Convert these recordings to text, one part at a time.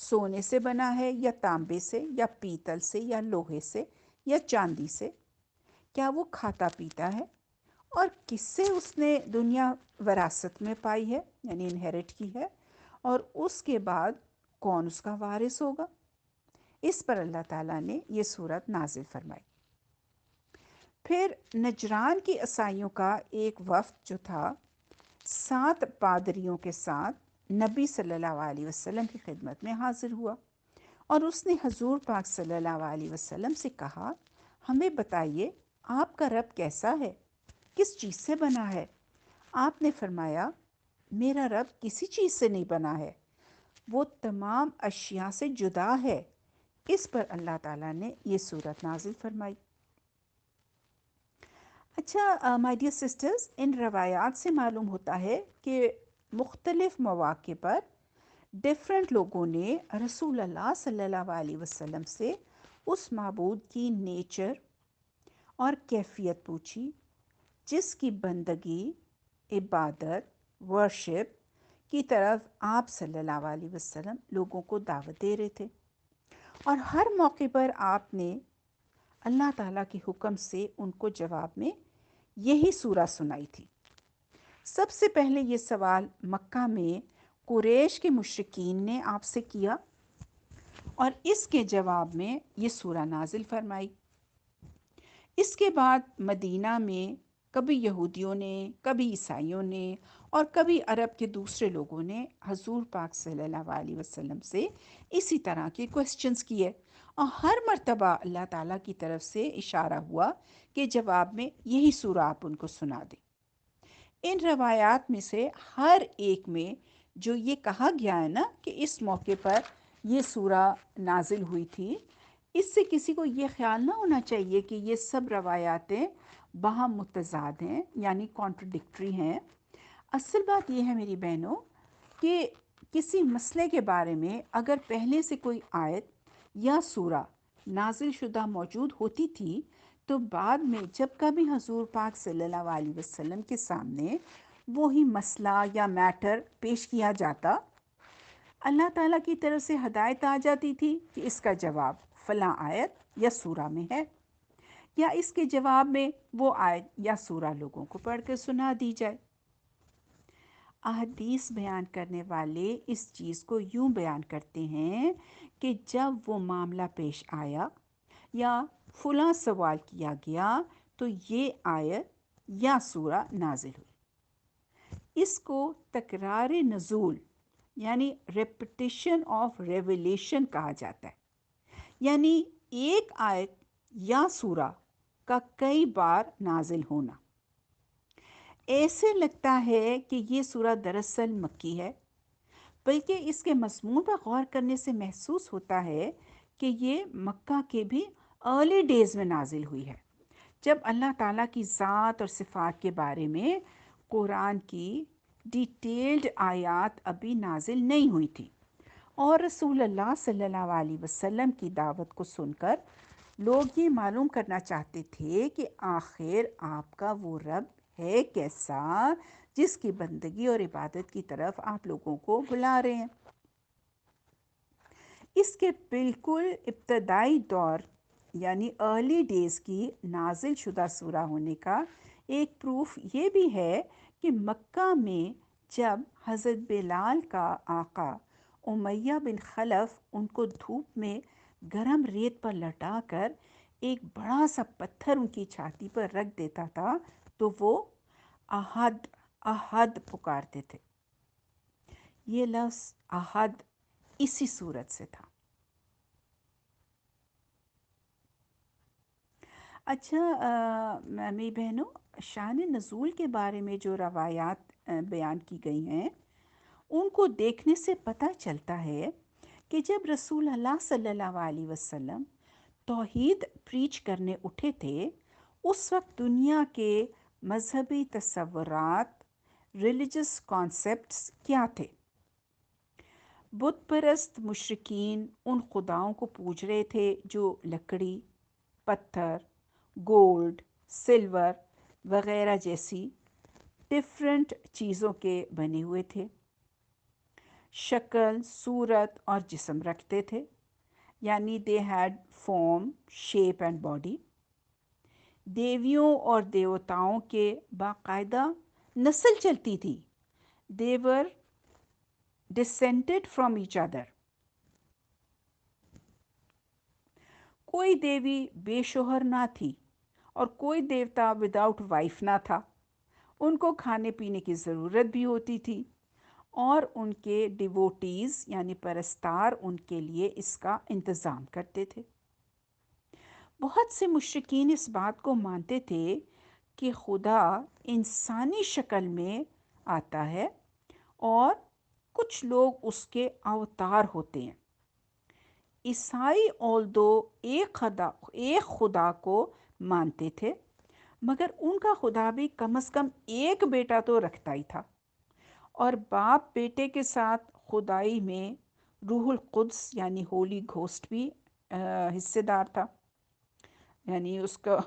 سونے سے بنا ہے یا تانبے سے یا پیتل سے یا لوہے سے یا چاندی سے؟ کیا وہ کھاتا پیتا ہے؟ اور کس سے اس نے دنیا وراثت میں پائی ہے، یعنی انہیرٹ کی ہے؟ اور اس کے بعد کون اس کا وارث ہوگا؟ اس پر اللہ تعالیٰ نے یہ صورت نازل فرمائی۔ پھر نجران کی عیسائیوں کا ایک وفد جو تھا 7 پادریوں کے ساتھ نبی صلی اللہ علیہ وسلم کی خدمت میں حاضر ہوا، اور اس نے حضور پاک صلی اللہ علیہ وسلم سے کہا، ہمیں بتائیے آپ کا رب کیسا ہے، کس چیز سے بنا ہے؟ آپ نے فرمایا، میرا رب کسی چیز سے نہیں بنا ہے، وہ تمام اشیاء سے جدا ہے۔ اس پر اللہ تعالیٰ نے یہ صورت نازل فرمائی۔ اچھا مائی ڈیئر سسٹرز، ان روایات سے معلوم ہوتا ہے کہ مختلف مواقع پر ڈیفرنٹ لوگوں نے رسول اللہ صلی اللہ علیہ وسلم سے اس معبود کی نیچر اور کیفیت پوچھی جس کی بندگی، عبادت، ورشپ کی طرف آپ صلی اللہ علیہ وسلم لوگوں کو دعوت دے رہے تھے، اور ہر موقع پر آپ نے اللہ تعالیٰ کے حکم سے ان کو جواب میں یہی سورہ سنائی تھی۔ سب سے پہلے یہ سوال مکہ میں قریش کے مشرکین نے آپ سے کیا، اور اس کے جواب میں یہ سورہ نازل فرمائی۔ اس کے بعد مدینہ میں کبھی یہودیوں نے، کبھی عیسائیوں نے، اور کبھی عرب کے دوسرے لوگوں نے حضور پاک صلی اللہ علیہ وسلم سے اسی طرح کے کوسچنز کیے، اور ہر مرتبہ اللہ تعالیٰ کی طرف سے اشارہ ہوا کہ جواب میں یہی سورہ آپ ان کو سنا دیں۔ ان روایات میں سے ہر ایک میں جو یہ کہا گیا ہے نا کہ اس موقع پر یہ سورہ نازل ہوئی تھی، اس سے کسی کو یہ خیال نہ ہونا چاہیے کہ یہ سب روایاتیں باہم متضاد ہیں، یعنی کانٹرڈکٹری ہیں۔ اصل بات یہ ہے میری بہنوں کہ کسی مسئلے کے بارے میں اگر پہلے سے کوئی آیت یا سورہ نازل شدہ موجود ہوتی تھی، تو بعد میں جب کبھی حضور پاک صلی اللہ علیہ وسلم کے سامنے وہی مسئلہ یا میٹر پیش کیا جاتا، اللہ تعالیٰ کی طرف سے ہدایت آ جاتی تھی کہ اس کا جواب فلاں آیت یا سورہ میں ہے، یا اس کے جواب میں وہ آیت یا سورہ لوگوں کو پڑھ کر سنا دی جائے۔ احادیث بیان کرنے والے اس چیز کو یوں بیان کرتے ہیں کہ جب وہ معاملہ پیش آیا یا فلاں سوال کیا گیا تو یہ آیت یا سورہ نازل ہوئی۔ اس کو تکرار نزول یعنی ریپٹیشن آف ریویلیشن کہا جاتا ہے، یعنی ایک آیت یا سورہ کا کئی بار نازل ہونا۔ ایسے لگتا ہے کہ یہ سورہ دراصل مکی ہے، بلکہ اس کے مضمون پر غور کرنے سے محسوس ہوتا ہے کہ یہ مکہ کے بھی ارلی ڈیز میں نازل ہوئی ہے، جب اللہ تعالیٰ کی ذات اور صفات کے بارے میں قرآن کی ڈیٹیلڈ آیات ابھی نازل نہیں ہوئی تھی، اور رسول اللہ صلی اللہ علیہ وسلم کی دعوت کو سن کر لوگ یہ معلوم کرنا چاہتے تھے کہ آخر آپ کا وہ رب ہے کیسا جس کی بندگی اور عبادت کی طرف آپ لوگوں کو بلا رہے ہیں۔ اس کے بالکل ابتدائی دور یعنی ارلی ڈیز کی نازل شدہ سورہ ہونے کا ایک پروف یہ بھی ہے کہ مکہ میں جب حضرت بلال کا آقا امیہ بن خلف ان کو دھوپ میں گرم ریت پر لٹا کر ایک بڑا سا پتھر ان کی چھاتی پر رکھ دیتا تھا تو وہ احد احد پکارتے تھے۔ یہ لفظ احد اسی صورت سے تھا۔ اچھا میری بہنوں، شان نزول کے بارے میں جو روایات بیان کی گئی ہیں ان کو دیکھنے سے پتہ چلتا ہے کہ جب رسول اللہ صلی اللہ علیہ وسلم توحید پریچ کرنے اٹھے تھے، اس وقت دنیا کے مذہبی تصورات، ریلیجس کانسیپٹس کیا تھے؟ بت پرست مشرکین ان خداؤں کو پوج رہے تھے جو لکڑی، پتھر، گولڈ، سلور وغیرہ جیسی ڈفرینٹ چیزوں کے بنے ہوئے تھے۔ شکل، صورت اور جسم رکھتے تھے، یعنی they had form, shape and body. دیویوں اور دیوتاؤں کے باقاعدہ نسل چلتی تھی، they were descended from each other. کوئی دیوی بے شوہر نہ تھی اور کوئی دیوتا وداؤٹ وائف نہ تھا۔ ان کو کھانے پینے کی ضرورت بھی ہوتی تھی اور ان کے ڈیووٹیز یعنی پرستار ان کے لیے اس کا انتظام کرتے تھے۔ بہت سے مشرکین اس بات کو مانتے تھے کہ خدا انسانی شکل میں آتا ہے اور کچھ لوگ اس کے اوتار ہوتے ہیں۔ عیسائی اولدو ایک خدا کو مانتے تھے، مگر ان کا خدا بھی کم از کم ایک بیٹا تو رکھتا ہی تھا، اور باپ بیٹے کے ساتھ خدائی میں روح القدس یعنی ہولی گھوسٹ بھی حصے دار تھا، یعنی اس کا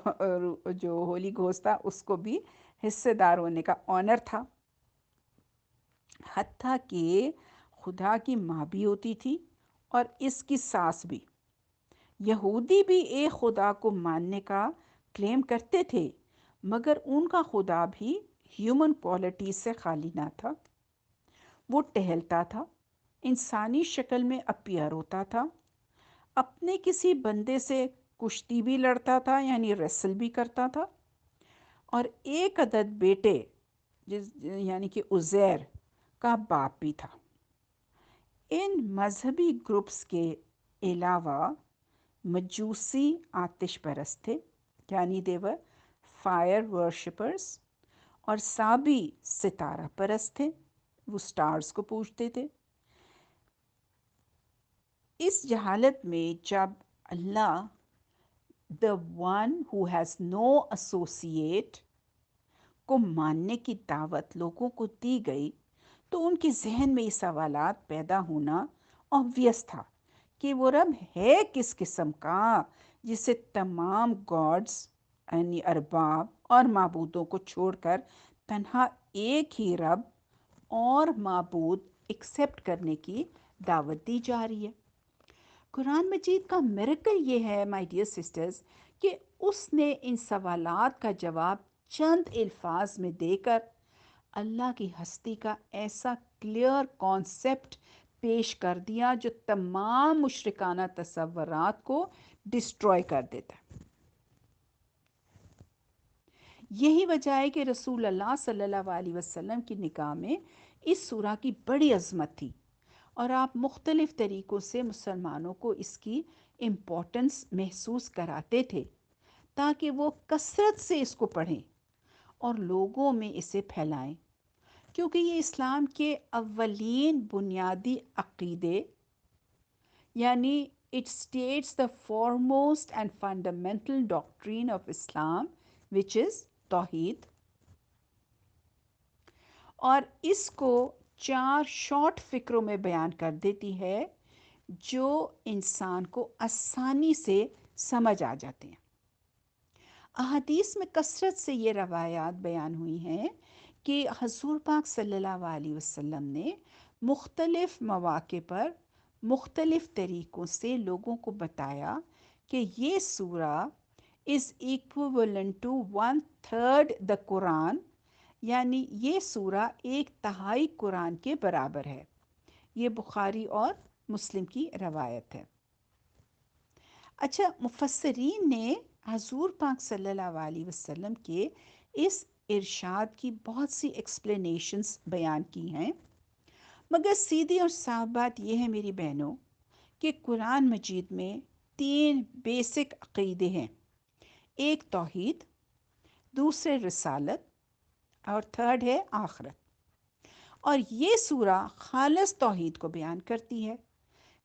جو ہولی گھوسٹ تھا اس کو بھی حصے دار ہونے کا آنر تھا۔ حتیٰ کہ خدا کی ماں بھی ہوتی تھی اور اس کی ساس بھی۔ یہودی بھی ایک خدا کو ماننے کا کلیم کرتے تھے، مگر ان کا خدا بھی ہیومن کوالٹی سے خالی نہ تھا۔ وہ ٹہلتا تھا، انسانی شکل میں اپیئر ہوتا تھا، اپنے کسی بندے سے کشتی بھی لڑتا تھا یعنی ریسل بھی کرتا تھا، اور ایک عدد بیٹے یعنی کہ عزیر کا باپ بھی تھا۔ ان مذہبی گروپس کے علاوہ مجوسی آتش پرست تھے، یعنی دیور فائر ورشپرز، اور سابی ستارہ پرست تھے، وہ سٹارز کو پوجتے تھے۔ اس جہالت میں جب اللہ the one who has no associate کو ماننے کی دعوت لوگوں کو دی گئی تو ان کے ذہن میں یہ سوالات پیدا ہونا obvious تھا کہ وہ رب ہے کس قسم کا جسے تمام گاڈز یعنی ارباب اور معبودوں کو چھوڑ کر تنہا ایک ہی رب اور معبود ایکسیپٹ کرنے کی دعوت دی جا رہی ہے۔ قرآن مجید کا میریکل یہ ہے مائی ڈیئر سسٹرز کہ اس نے ان سوالات کا جواب چند الفاظ میں دے کر اللہ کی ہستی کا ایسا کلیئر کانسیپٹ پیش کر دیا جو تمام مشرکانہ تصورات کو ڈسٹروائے کر دیتا ہے۔ یہی وجہ ہے کہ رسول اللہ صلی اللہ علیہ وسلم کی نگاہ میں اس سورہ کی بڑی عظمت تھی، اور آپ مختلف طریقوں سے مسلمانوں کو اس کی امپورٹنس محسوس کراتے تھے تاکہ وہ کثرت سے اس کو پڑھیں اور لوگوں میں اسے پھیلائیں، کیونکہ یہ اسلام کے اولین بنیادی عقیدے یعنی it states the foremost and fundamental doctrine of Islam which is توحید، اور اس کو 4 شارٹ فکروں میں بیان کر دیتی ہے جو انسان کو آسانی سے سمجھ آ جاتے ہیں۔ احادیث میں کثرت سے یہ روایات بیان ہوئی ہیں کہ حضور پاک صلی اللہ علیہ وسلم نے مختلف مواقع پر مختلف طریقوں سے لوگوں کو بتایا کہ یہ سورہ is equivalent to 1/3 the قرآن، یعنی یہ سورہ 1/3 قرآن کے برابر ہے۔ یہ بخاری اور مسلم کی روایت ہے۔ اچھا، مفسرین نے حضور پاک صلی اللہ علیہ وسلم کے اس ارشاد کی بہت سی ایکسپلینیشنز بیان کی ہیں، مگر سیدھی اور صاف بات یہ ہے میری بہنوں کہ قرآن مجید میں 3 بیسک عقیدے ہیں، ایک توحید، دوسرے رسالت، اور تھرڈ ہے آخرت، اور یہ سورہ خالص توحید کو بیان کرتی ہے۔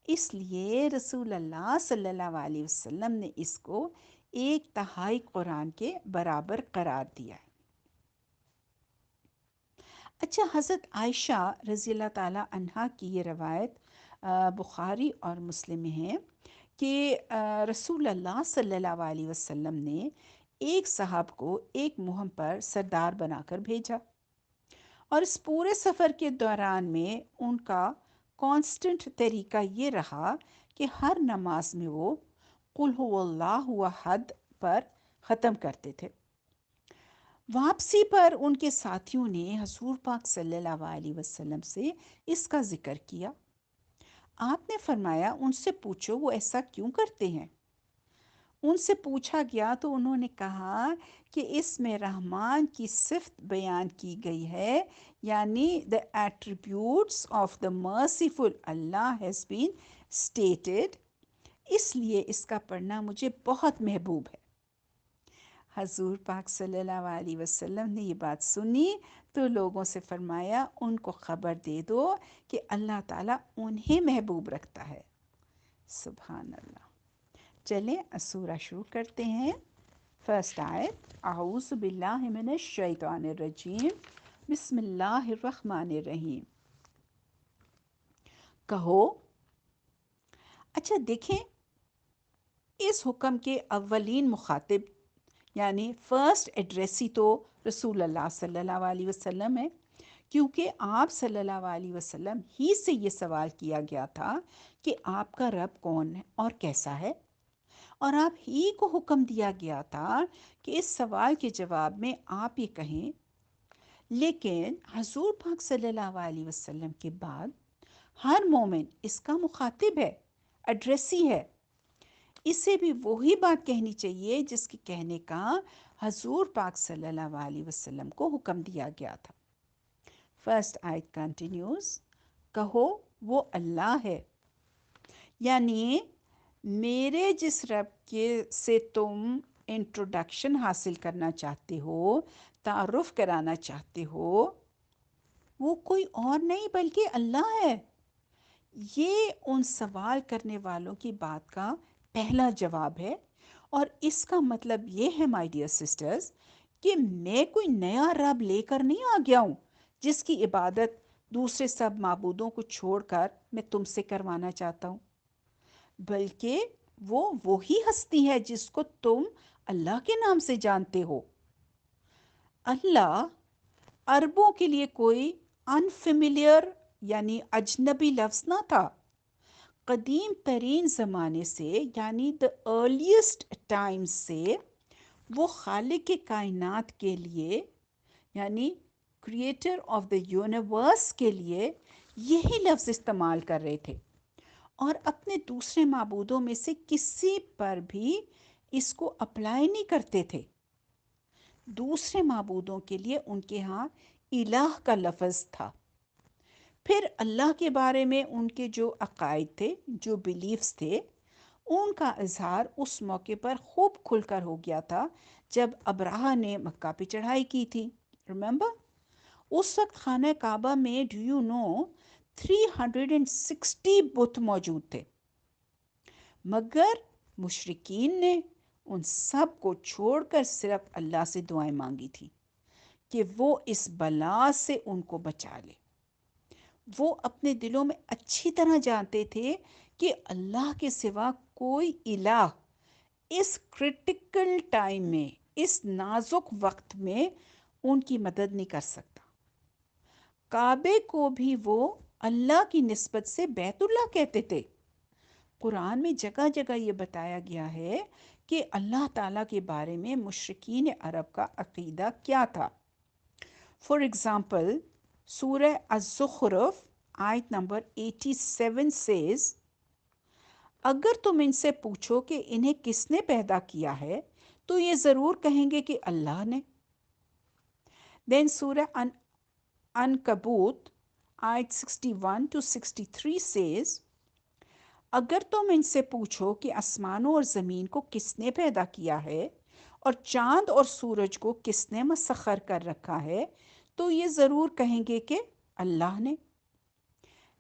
اس لیے رسول اللہ صلی اللہ علیہ وسلم نے اس کو 1/3 قرآن کے برابر قرار دیا ہے۔ اچھا، حضرت عائشہ رضی اللہ تعالیٰ عنہا کی یہ روایت بخاری اور مسلم میں ہے کہ رسول اللہ صلی اللہ علیہ وسلم نے ایک صاحب کو ایک مہم پر سردار بنا کر بھیجا، اور اس پورے سفر کے دوران میں ان کا کانسٹنٹ طریقہ یہ رہا کہ ہر نماز میں وہ قل هو اللہ احد پر ختم کرتے تھے۔ واپسی پر ان کے ساتھیوں نے حضور پاک صلی اللہ علیہ وسلم سے اس کا ذکر کیا۔ آپ نے فرمایا ان سے پوچھو وہ ایسا کیوں کرتے ہیں۔ ان سے پوچھا گیا تو انہوں نے کہا کہ اس میں رحمان کی صفت بیان کی گئی ہے، یعنی the attributes of the merciful Allah has been stated، اس لیے اس کا پڑھنا مجھے بہت محبوب ہے۔ حضور پاک صلی اللہ علیہ وسلم نے یہ بات سنی تو لوگوں سے فرمایا ان کو خبر دے دو کہ اللہ تعالیٰ انہیں محبوب رکھتا ہے۔ سبحان اللہ۔ چلیں سورہ شروع کرتے ہیں۔ فرسٹ آیت، اعوذ باللہ من الشیطان الرجیم، بسم اللہ الرحمن الرحیم۔ کہو، اچھا دیکھیں اس حکم کے اولین مخاطب یعنی فرسٹ ایڈریسی تو رسول اللہ صلی اللہ علیہ وسلم ہے، کیونکہ آپ صلی اللہ علیہ وسلم ہی سے یہ سوال کیا گیا تھا کہ آپ کا رب کون ہے اور کیسا ہے، اور آپ ہی کو حکم دیا گیا تھا کہ اس سوال کے جواب میں آپ یہ کہیں۔ لیکن حضور پاک صلی اللہ علیہ وسلم کے بعد ہر مومن اس کا مخاطب ہے، ایڈریسی ہے، اسے بھی وہی بات کہنی چاہیے جس کے کہنے کا حضور پاک صلی اللہ علیہ وسلم کو حکم دیا گیا تھا۔ فرسٹ آیت کنٹینیوز، کہو وہ اللہ ہے، یعنی میرے جس رب کے سے تم انٹروڈکشن حاصل کرنا چاہتے ہو، تعارف کرانا چاہتے ہو، وہ کوئی اور نہیں بلکہ اللہ ہے۔ یہ ان سوال کرنے والوں کی بات کا پہلا جواب ہے، اور اس کا مطلب یہ ہے مائی ڈیئر سسٹرز کہ میں کوئی نیا رب لے کر نہیں آ گیا ہوں جس کی عبادت دوسرے سب معبودوں کو چھوڑ کر میں تم سے کروانا چاہتا ہوں، بلکہ وہ وہی ہستی ہے جس کو تم اللہ کے نام سے جانتے ہو۔ اللہ عربوں کے لیے کوئی انفیملیئر یعنی اجنبی لفظ نہ تھا۔ قدیم ترین زمانے سے یعنی the earliest times سے وہ خالق کائنات کے لیے یعنی کریٹر آف the یونیورس کے لیے یہی لفظ استعمال کر رہے تھے، اور اپنے دوسرے معبودوں میں سے کسی پر بھی اس کو اپلائی نہیں کرتے تھے۔ دوسرے معبودوں کے لیے ان کے ہاں الہ کا لفظ تھا۔ پھر اللہ کے بارے میں ان کے جو عقائد تھے، جو بیلیفز تھے، ان کا اظہار اس موقع پر خوب کھل کر ہو گیا تھا جب ابراہہ نے مکہ پہ چڑھائی کی تھی۔ ریممبر اس وقت خانہ کعبہ میں ڈو یو نو 360 بت موجود تھے، مگر مشرکین نے ان سب کو چھوڑ کر صرف اللہ سے دعائیں مانگی تھی کہ وہ اس بلا سے ان کو بچا لے۔ وہ اپنے دلوں میں اچھی طرح جانتے تھے کہ اللہ کے سوا کوئی الہ اس کرٹیکل ٹائم میں، اس نازک وقت میں ان کی مدد نہیں کر سکتا۔ کعبے کو بھی وہ اللہ کی نسبت سے بیت اللہ کہتے تھے۔ قرآن میں جگہ جگہ یہ بتایا گیا ہے کہ اللہ تعالیٰ کے بارے میں مشرکین عرب کا عقیدہ کیا تھا۔ فار ایگزامپل سورہ الزخرف آیت نمبر 87 says، اگر تم ان سے پوچھو کہ انہیں کس نے پیدا کیا ہے تو یہ ضرور کہیں گے کہ اللہ نے۔ دین سورہ عنکبوت آیت 61 to 63 says، اگر تم ان سے پوچھو کہ آسمانوں اور زمین کو کس نے پیدا کیا ہے اور چاند اور سورج کو کس نے مسخر کر رکھا ہے تو یہ ضرور کہیں گے کہ اللہ نے۔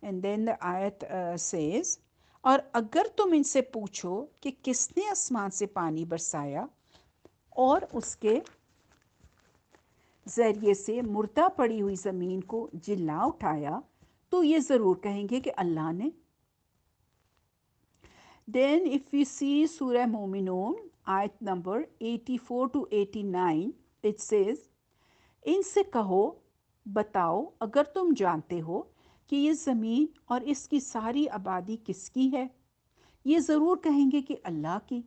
اینڈ دین the آیت says، اور اگر تم ان سے پوچھو کہ کس نے آسمان سے پانی برسایا اور اس کے ذریعے سے مردہ پڑی ہوئی زمین کو جلا اٹھایا تو یہ ضرور کہیں گے کہ اللہ نے۔ Then if we see سورہ مومنون آیت نمبر 84 to 89 it says، ان سے کہو بتاؤ اگر تم جانتے ہو کہ یہ زمین اور اس کی ساری آبادی کس کی ہے؟ یہ ضرور کہیں گے کہ اللہ کی۔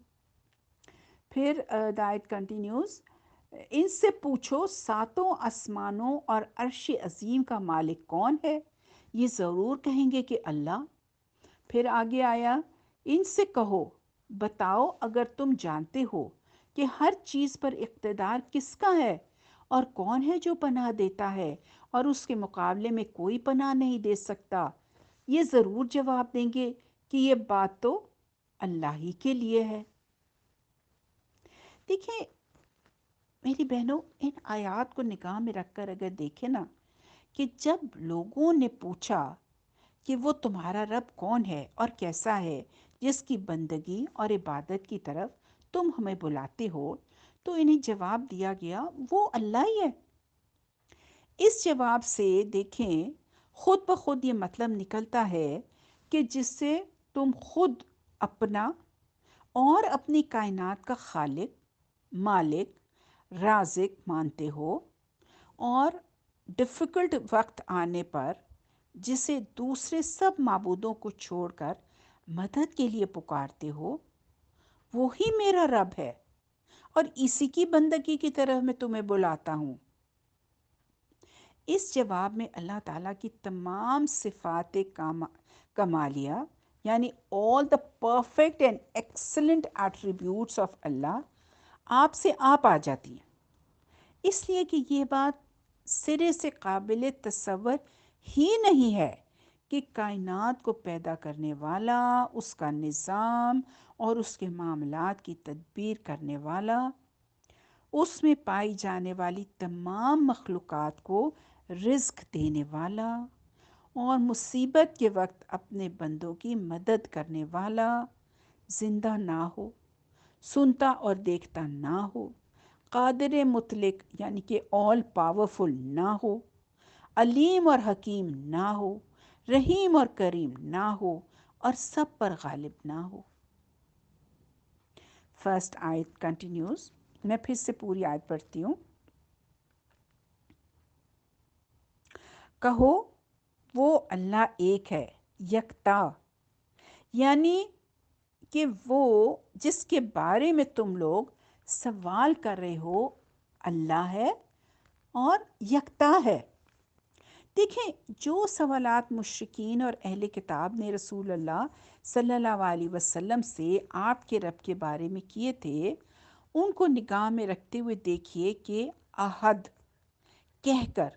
پھر آیت کنٹینیوز، ان سے پوچھو ساتوں آسمانوں اور عرش عظیم کا مالک کون ہے؟ یہ ضرور کہیں گے کہ اللہ۔ پھر آگے آیا، ان سے کہو بتاؤ اگر تم جانتے ہو کہ ہر چیز پر اقتدار کس کا ہے، اور کون ہے جو پناہ دیتا ہے اور اس کے مقابلے میں کوئی پناہ نہیں دے سکتا؟ یہ ضرور جواب دیں گے کہ یہ بات تو اللہ ہی کے لیے ہے۔ دیکھیں میری بہنوں، ان آیات کو نگاہ میں رکھ کر اگر دیکھیں نا، کہ جب لوگوں نے پوچھا کہ وہ تمہارا رب کون ہے اور کیسا ہے جس کی بندگی اور عبادت کی طرف تم ہمیں بلاتے ہو، تو انہیں جواب دیا گیا وہ اللہ ہی ہے۔ اس جواب سے دیکھیں خود بخود یہ مطلب نکلتا ہے کہ جس سے تم خود اپنا اور اپنی کائنات کا خالق، مالک، رازق مانتے ہو، اور ڈیفیکلٹ وقت آنے پر جسے دوسرے سب معبودوں کو چھوڑ کر مدد کے لیے پکارتے ہو، وہی میرا رب ہے اور اسی کی بندگی کی طرف میں تمہیں بلاتا ہوں۔ اس جواب میں اللہ تعالیٰ کی تمام صفات کمالیہ، یعنی all the perfect and excellent attributes of اللہ آپ سے آپ آ جاتی ہیں، اس لیے کہ یہ بات سرے سے قابل تصور ہی نہیں ہے کہ کائنات کو پیدا کرنے والا، اس کا نظام اور اس کے معاملات کی تدبیر کرنے والا، اس میں پائی جانے والی تمام مخلوقات کو رزق دینے والا اور مصیبت کے وقت اپنے بندوں کی مدد کرنے والا زندہ نہ ہو، سنتا اور دیکھتا نہ ہو، قادر مطلق یعنی کہ آل پاورفل نہ ہو، علیم اور حکیم نہ ہو، رحیم اور کریم نہ ہو، اور سب پر غالب نہ ہو۔ فرسٹ آیت کنٹینیوز، میں پھر سے پوری آیت پڑھتی ہوں۔ کہو وہ اللہ ایک ہے، یکتا، یعنی کہ وہ جس کے بارے میں تم لوگ سوال کر رہے ہو اللہ ہے اور یکتا ہے۔ دیکھیں جو سوالات مشرکین اور اہل کتاب نے رسول اللہ صلی اللہ علیہ وسلم سے آپ کے رب کے بارے میں کیے تھے، ان کو نگاہ میں رکھتے ہوئے دیکھیے کہ احد کہہ کر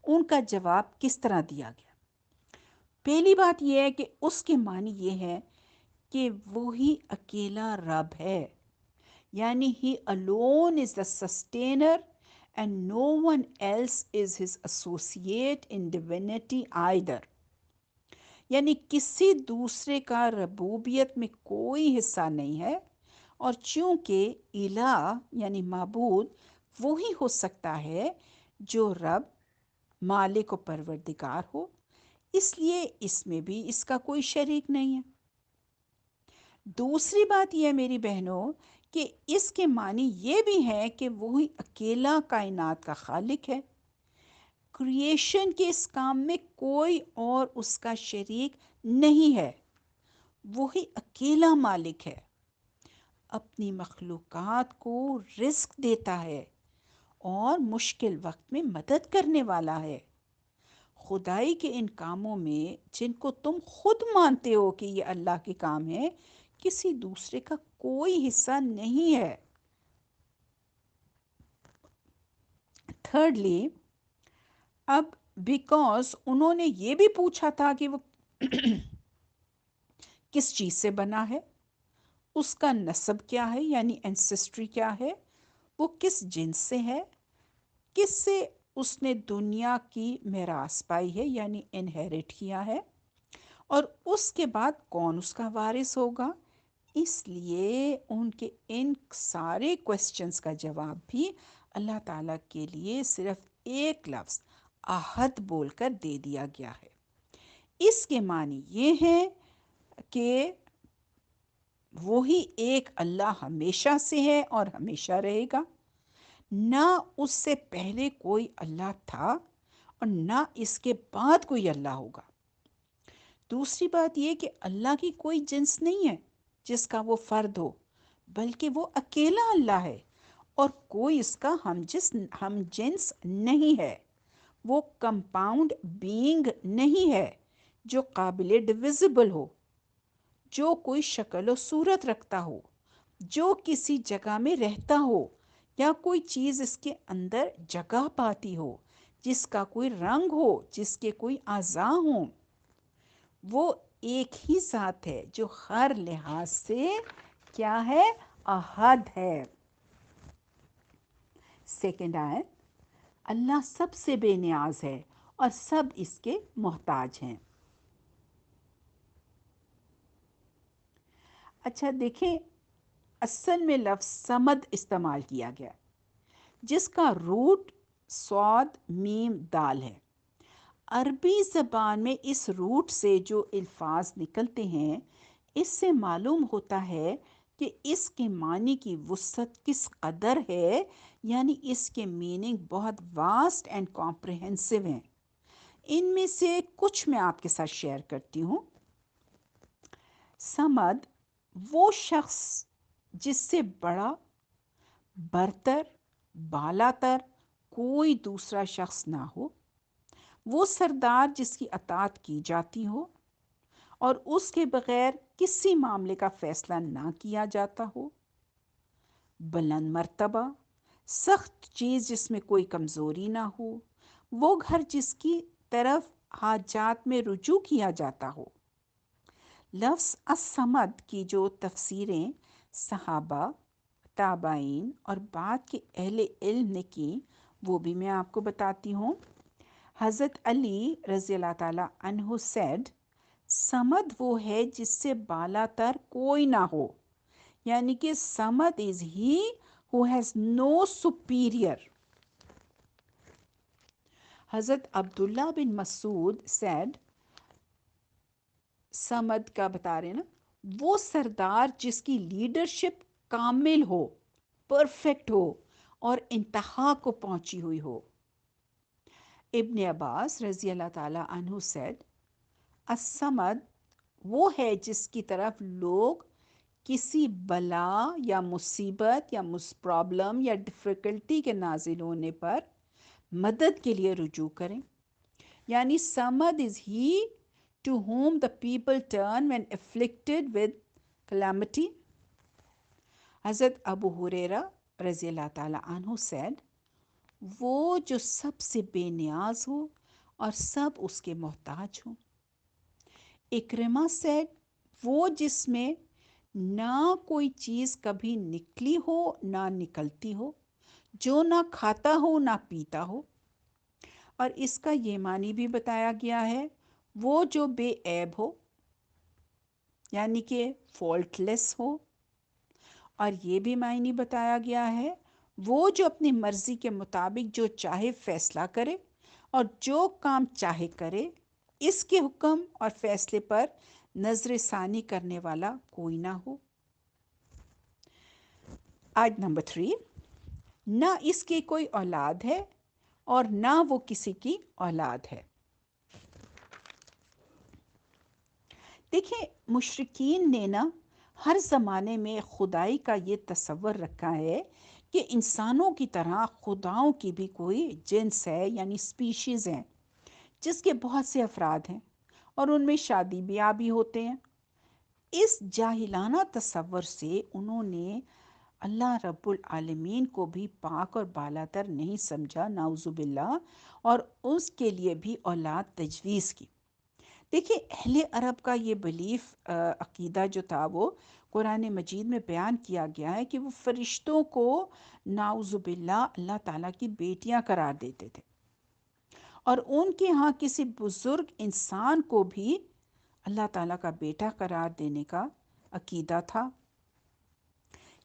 ان کا جواب کس طرح دیا گیا۔ پہلی بات یہ ہے کہ اس کے معنی یہ ہے کہ وہی اکیلا رب ہے، یعنی ہی alone is the sustainer and no one else is his associate in divinity either، یعنی کسی دوسرے کا ربوبیت میں کوئی حصہ نہیں ہے، اور چونکہ الہ یعنی معبود وہی ہو سکتا ہے جو رب، مالک و پروردگار ہو، اس لیے اس میں بھی اس کا کوئی شریک نہیں ہے۔ دوسری بات یہ ہے میری بہنوں کہ اس کے معنی یہ بھی ہے کہ وہی اکیلا کائنات کا خالق ہے، کریشن کے اس کام میں کوئی اور اس کا شریک نہیں ہے، وہی اکیلا مالک ہے، اپنی مخلوقات کو رزق دیتا ہے اور مشکل وقت میں مدد کرنے والا ہے۔ خدائی کے ان کاموں میں جن کو تم خود مانتے ہو کہ یہ اللہ کے کام ہے، کسی دوسرے کا کوئی حصہ نہیں ہے۔ تھرڈلی، اب بیکاز انہوں نے یہ بھی پوچھا تھا کہ وہ کس چیز سے بنا ہے، اس کا نسب کیا ہے یعنی اینسسٹری کیا ہے، وہ کس جنس سے ہے، کس سے اس نے دنیا کی میراث پائی ہے یعنی انہیریٹ کیا ہے، اور اس کے بعد کون اس کا وارث ہوگا، اس لیے ان کے ان سارے کوسچنز کا جواب بھی اللہ تعالیٰ کے لیے صرف ایک لفظ احد بول کر دے دیا گیا ہے۔ اس کے معنی یہ ہے کہ وہی ایک اللہ ہمیشہ سے ہے اور ہمیشہ رہے گا، نہ اس سے پہلے کوئی اللہ تھا اور نہ اس کے بعد کوئی اللہ ہوگا۔ دوسری بات یہ کہ اللہ کی کوئی جنس نہیں ہے جس کا وہ فرد ہو، بلکہ وہ اکیلا اللہ ہے اور کوئی اس کا ہم جنس نہیں ہے۔ وہ کمپاؤنڈ بینگ نہیں ہے جو قابل ڈویزبل ہو، جو کوئی شکل و صورت رکھتا ہو، جو کسی جگہ میں رہتا ہو یا کوئی چیز اس کے اندر جگہ پاتی ہو، جس کا کوئی رنگ ہو، جس کے کوئی اعضاء ہوں۔ وہ ایک ہی ذات ہے جو ہر لحاظ سے کیا ہے؟ احد ہے۔ سیکنڈ آیت، اللہ سب سے بے نیاز ہے اور سب اس کے محتاج ہیں۔ اچھا دیکھیں، اصل میں لفظ صمد استعمال کیا گیا جس کا روٹ صاد میم دال ہے۔ عربی زبان میں اس روٹ سے جو الفاظ نکلتے ہیں اس سے معلوم ہوتا ہے کہ اس کے معنی کی وسعت کس قدر ہے، یعنی اس کے میننگ بہت واسٹ اینڈ کمپریہنسو ہیں۔ ان میں سے کچھ میں آپ کے ساتھ شیئر کرتی ہوں۔ صمد وہ شخص جس سے بڑا، برتر، بالاتر کوئی دوسرا شخص نہ ہو، وہ سردار جس کی اطاعت کی جاتی ہو اور اس کے بغیر کسی معاملے کا فیصلہ نہ کیا جاتا ہو، بلند مرتبہ، سخت چیز جس میں کوئی کمزوری نہ ہو، وہ گھر جس کی طرف حاجات میں رجوع کیا جاتا ہو۔ لفظ الصمد کی جو تفسیریں صحابہ، تابعین اور بعد کے اہل علم نے کی وہ بھی میں آپ کو بتاتی ہوں۔ حضرت علی رضی اللہ تعالیٰ عنہ said، صمد وہ ہے جس سے بالا تر کوئی نہ ہو، یعنی کہ Samad is he who has no superior۔ حضرت عبداللہ بن مسعود said، صمد کا بتا رہے نا، وہ سردار جس کی لیڈرشپ کامل ہو، پرفیکٹ ہو اور انتہا کو پہنچی ہوئی ہو۔ ابن عباس رضی اللہ تعالیٰ عنہ said، الصمد وہ ہے جس کی طرف لوگ کسی بلا یا مصیبت یا پرابلم یا ڈیفیکلٹی کے نازل ہونے پر مدد کے لیے رجوع کریں، یعنی Samad is he to whom the people turn when afflicted with calamity۔ حضرت ابو ہریرہ رضی اللہ تعالیٰ عنہ said، وہ جو سب سے بے نیاز ہو اور سب اس کے محتاج ہوں۔ اکرمہ said، وہ جس میں نہ کوئی چیز کبھی نکلی ہو نہ نکلتی ہو، جو نہ کھاتا ہو نہ پیتا ہو۔ اور اس کا یہ معنی بھی بتایا گیا ہے، وہ جو بے عیب ہو، یعنی کہ فالٹ لیس ہو۔ اور یہ بھی معنی بتایا گیا ہے، وہ جو اپنی مرضی کے مطابق جو چاہے فیصلہ کرے اور جو کام چاہے کرے، اس کے حکم اور فیصلے پر نظر ثانی کرنے والا کوئی نہ ہو۔ آیت نمبر 3، نہ اس کی کوئی اولاد ہے اور نہ وہ کسی کی اولاد ہے۔ دیکھیں، مشرکین نے نا ہر زمانے میں خدائی کا یہ تصور رکھا ہے کہ انسانوں کی طرح خداؤں کی بھی کوئی جنس ہے، یعنی سپیشیز ہیں جس کے بہت سے افراد ہیں اور ان میں شادی بیاہ بھی ہوتے ہیں۔ اس جاہلانہ تصور سے انہوں نے اللہ رب العالمین کو بھی پاک اور بالاتر نہیں سمجھا، نعوذ باللہ، اور اس کے لیے بھی اولاد تجویز کی۔ دیکھیں، اہل عرب کا یہ بلیف عقیدہ جو تھا وہ قرآن مجید میں بیان کیا گیا ہے کہ وہ فرشتوں کو نعوذ باللہ اللہ تعالیٰ کی بیٹیاں قرار دیتے تھے، اور ان کے ہاں کسی بزرگ انسان کو بھی اللہ تعالیٰ کا بیٹا قرار دینے کا عقیدہ تھا۔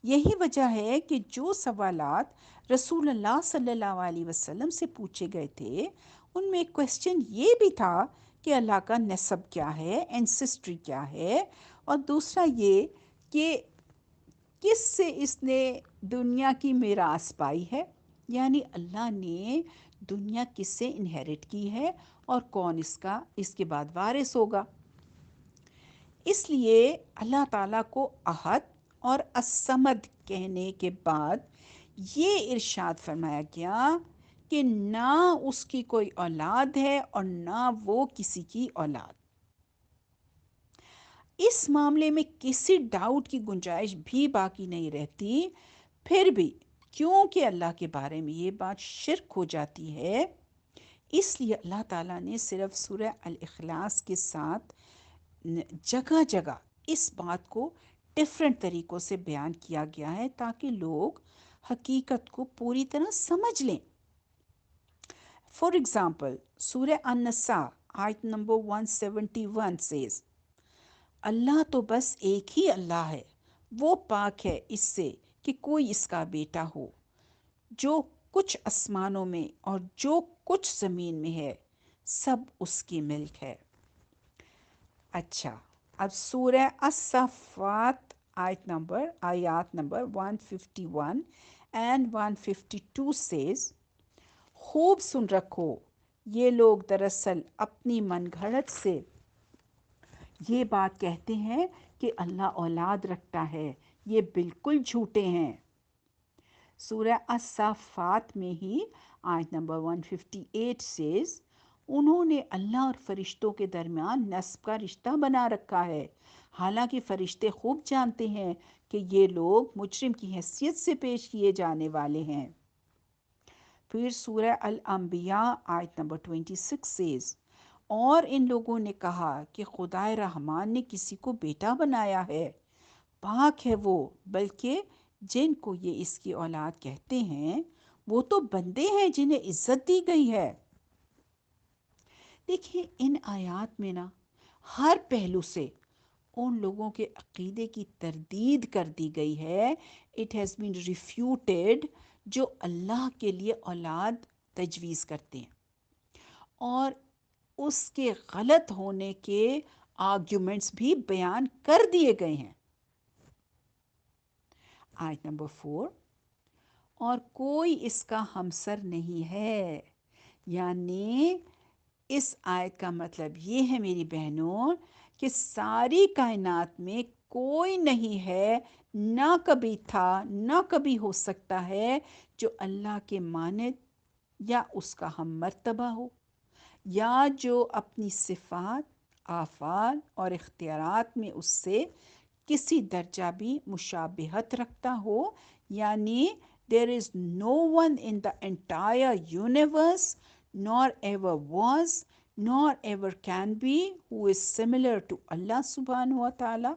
یہی وجہ ہے کہ جو سوالات رسول اللہ صلی اللہ علیہ وسلم سے پوچھے گئے تھے ان میں ایک کویسچن یہ بھی تھا کہ اللہ کا نسب کیا ہے، اینسسٹری کیا ہے، اور دوسرا یہ کہ کس سے اس نے دنیا کی میراث پائی ہے، یعنی اللہ نے دنیا کس سے انہیرٹ کی ہے اور کون اس کے بعد وارث ہوگا۔ اس لیے اللہ تعالیٰ کو احد اور الصمد کہنے کے بعد یہ ارشاد فرمایا گیا کہ نہ اس کی کوئی اولاد ہے اور نہ وہ کسی کی اولاد۔ اس معاملے میں کسی ڈاؤٹ کی گنجائش بھی باقی نہیں رہتی۔ پھر بھی کیونکہ اللہ کے بارے میں یہ بات شرک ہو جاتی ہے، اس لیے اللہ تعالیٰ نے صرف سورہ الاخلاص کے ساتھ جگہ جگہ اس بات کو ڈفرینٹ طریقوں سے بیان کیا گیا ہے تاکہ لوگ حقیقت کو پوری طرح سمجھ لیں۔ فار ایگزامپل سورہ النساء آیت نمبر 171 says اللہ تو بس ایک ہی اللہ ہے، وہ پاک ہے اس سے کہ کوئی اس کا بیٹا ہو، جو کچھ آسمانوں میں اور جو کچھ زمین میں ہے سب اس کی ملک ہے۔ اچھا، اب سورہ الصفات آیات نمبر 151 اینڈ 152 says خوب سن رکھو، یہ لوگ دراصل اپنی من گھڑت سے یہ بات کہتے ہیں کہ اللہ اولاد رکھتا ہے، یہ بالکل جھوٹے ہیں۔ سورہ الصافات میں ہی آیت نمبر 158 says انہوں نے اللہ اور فرشتوں کے درمیان نسب کا رشتہ بنا رکھا ہے، حالانکہ فرشتے خوب جانتے ہیں کہ یہ لوگ مجرم کی حیثیت سے پیش کیے جانے والے ہیں۔ پھر سورہ الانبیاء آیت نمبر 26 says اور ان لوگوں نے کہا کہ خدائے رحمان نے کسی کو بیٹا بنایا ہے، پاک ہے وہ، بلکہ جن کو یہ اس کی اولاد کہتے ہیں وہ تو بندے ہیں جنہیں عزت دی گئی ہے۔ دیکھیں ان آیات میں نا ہر پہلو سے ان لوگوں کے عقیدے کی تردید کر دی گئی ہے۔ اٹ ہیز بین ریفیوٹیڈ جو اللہ کے لیے اولاد تجویز کرتے ہیں، اور اس کے غلط ہونے کے آرگیومنٹس بھی بیان کر دیے گئے ہیں۔ آیت نمبر 4 اور کوئی اس کا ہمسر نہیں ہے، یعنی اس آیت کا مطلب یہ ہے میری بہنوں کہ ساری کائنات میں کوئی نہیں ہے، نہ کبھی تھا نہ کبھی ہو سکتا ہے جو اللہ کے مانند یا اس کا ہم مرتبہ ہو، یا جو اپنی صفات، افعال اور اختیارات میں اس سے کسی درجہ بھی مشابہت رکھتا ہو، یعنی there is no one in the entire universe nor ever was nor ever can be who is similar to Allah subhanahu wa ta'ala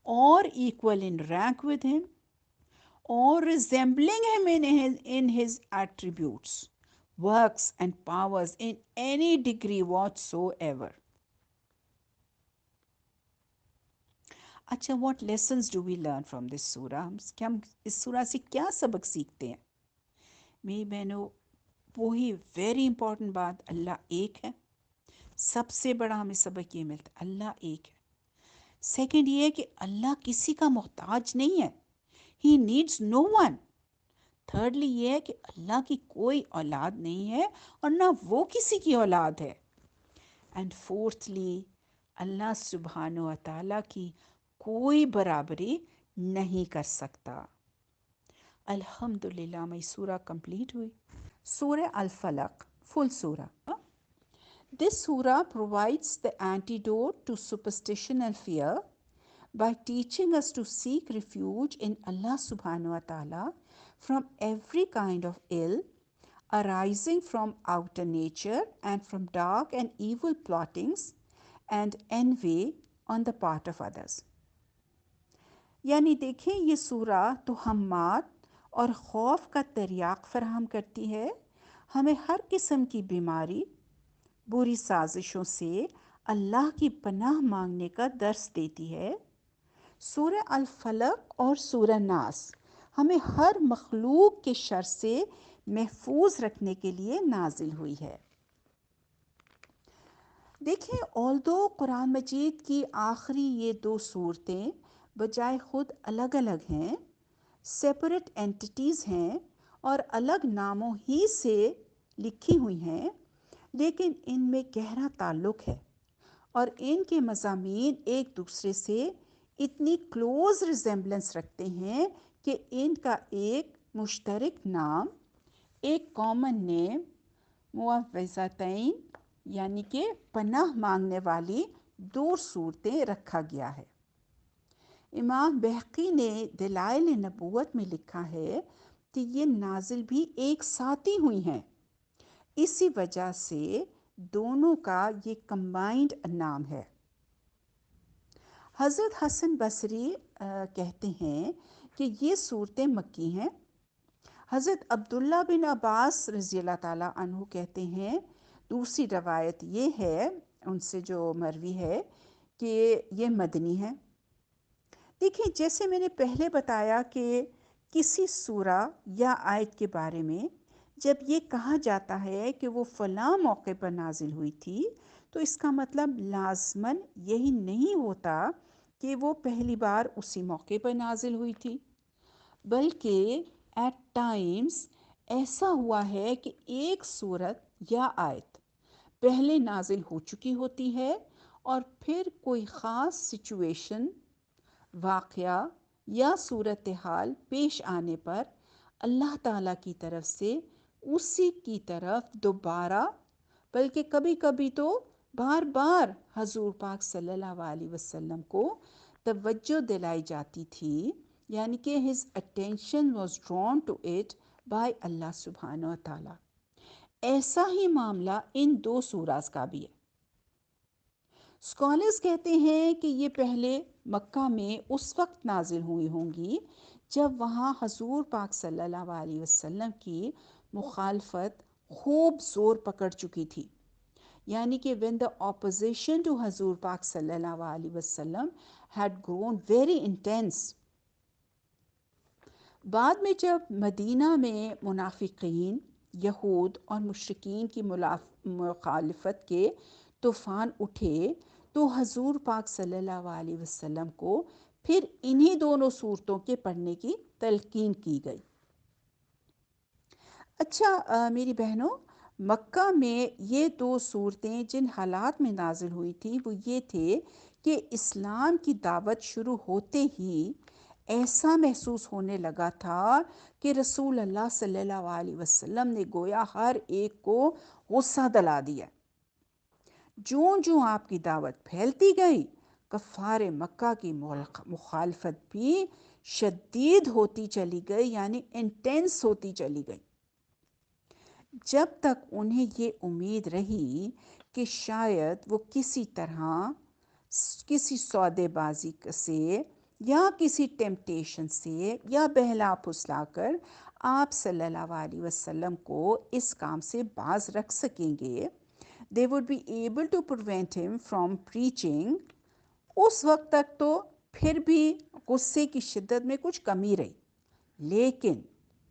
or equal in rank with him or resembling him in his attributes, works and powers in any degree whatsoever. اچھا، what lessons do we learn from this surah؟ ہم اس سورہ سے کیا سبق سیکھتے ہیں؟ میری بہنوں، وہی ویری امپورٹنٹ بات، اللہ ایک ہے۔ سب سے بڑا ہمیں سبق یہ ملتا ہے اللہ ایک ہے۔ سیکنڈ یہ ہے کہ اللہ کسی کا محتاج نہیں ہے، he needs no one. Thirdly یہ ہے کہ اللہ کی کوئی اولاد نہیں ہے اور نہ وہ کسی کی اولاد ہے۔ اینڈ فورتھلی اللہ سبحانہ و تعالیٰ کی کوئی برابری نہیں کر سکتا۔ الحمدللہ میں سورہ کمپلیٹ ہوئی۔ سورہ الفلق فل سورہ۔ This surah provides the antidote to superstition and fear by teaching us to seek refuge in Allah subhanahu wa ta'ala from every kind of ill arising from outer nature and from dark and evil plottings and envy on the part of others. یعنی دیکھیں یہ سورہ توہمات اور خوف کا تریاق فراہم کرتی ہے، ہمیں ہر قسم کی بیماری، بری سازشوں سے اللہ کی پناہ مانگنے کا درس دیتی ہے۔ سورہ الفلق اور سورہ ناس ہمیں ہر مخلوق کے شر سے محفوظ رکھنے کے لیے نازل ہوئی ہے۔ دیکھیں although قرآن مجید کی آخری یہ دو صورتیں بجائے خود الگ الگ ہیں، سیپریٹ اینٹیٹیز ہیں اور الگ ناموں ہی سے لکھی ہوئی ہیں، لیکن ان میں گہرا تعلق ہے اور ان کے مضامین ایک دوسرے سے اتنی کلوز ریزمبلنس رکھتے ہیں کہ ان کا ایک مشترک نام، ایک کامن نیم، معوذتین یعنی کہ پناہ مانگنے والی دو صورتیں رکھا گیا ہے۔ امام بہقی نے دلائل نبوت میں لکھا ہے کہ یہ نازل بھی ایک ساتھ ہی ہوئی ہیں، اسی وجہ سے دونوں کا یہ کمبائنڈ نام ہے۔ حضرت حسن بصری کہتے ہیں کہ یہ صورتیں مکی ہیں۔ حضرت عبداللہ بن عباس رضی اللہ تعالیٰ عنہ کہتے ہیں، دوسری روایت یہ ہے ان سے جو مروی ہے کہ یہ مدنی ہے۔ دیکھیں، جیسے میں نے پہلے بتایا کہ کسی سورہ یا آیت کے بارے میں جب یہ کہا جاتا ہے کہ وہ فلاں موقع پر نازل ہوئی تھی، تو اس کا مطلب لازماً یہی نہیں ہوتا کہ وہ پہلی بار اسی موقع پر نازل ہوئی تھی، بلکہ ایٹ ٹائمز ایسا ہوا ہے کہ ایک صورت یا آیت پہلے نازل ہو چکی ہوتی ہے، اور پھر کوئی خاص سچویشن، واقعہ یا صورتحال پیش آنے پر اللہ تعالیٰ کی طرف سے اسی کی طرف دوبارہ، بلکہ کبھی کبھی تو بار بار حضور پاک صلی اللہ علیہ وسلم کو توجہ دلائی جاتی تھی، یعنی کہ his attention was drawn to it by اللہ سبحانہ و تعالیٰ۔ ایسا ہی معاملہ ان دو سوراز کا بھی ہے۔ اسکالرز کہتے ہیں کہ یہ پہلے مکہ میں اس وقت نازل ہوئی ہوں گی جب وہاں حضور پاک صلی اللہ علیہ وسلم کی مخالفت خوب زور پکڑ چکی تھی، یعنی کہ when the opposition to حضور پاک صلی اللہ علیہ وسلم had grown very intense۔ بعد میں جب مدینہ میں منافقین، یہود اور مشرکین کی مخالفت کے طوفان اٹھے تو حضور پاک صلی اللہ علیہ وسلم کو پھر انہی دونوں صورتوں کے پڑھنے کی تلقین کی گئی۔ اچھا میری بہنوں، مکہ میں یہ دو صورتیں جن حالات میں نازل ہوئی تھی وہ یہ تھے کہ اسلام کی دعوت شروع ہوتے ہی ایسا محسوس ہونے لگا تھا کہ رسول اللہ صلی اللہ علیہ وسلم نے گویا ہر ایک کو غصہ دلا دیا۔ جوں جوں آپ کی دعوت پھیلتی گئی، کفار مکہ کی مخالفت بھی شدید ہوتی چلی گئی، یعنی انٹینس ہوتی چلی گئی، جب تک انہیں یہ امید رہی کہ شاید وہ کسی طرح، کسی سودے بازی سے یا کسی ٹیمپٹیشن سے یا بہلا پھسلا کر آپ صلی اللہ علیہ وسلم کو اس کام سے باز رکھ سکیں گے، they would be able to prevent him from preaching۔ اس وقت تک تو پھر بھی غصے کی شدت میں کچھ کمی رہی، لیکن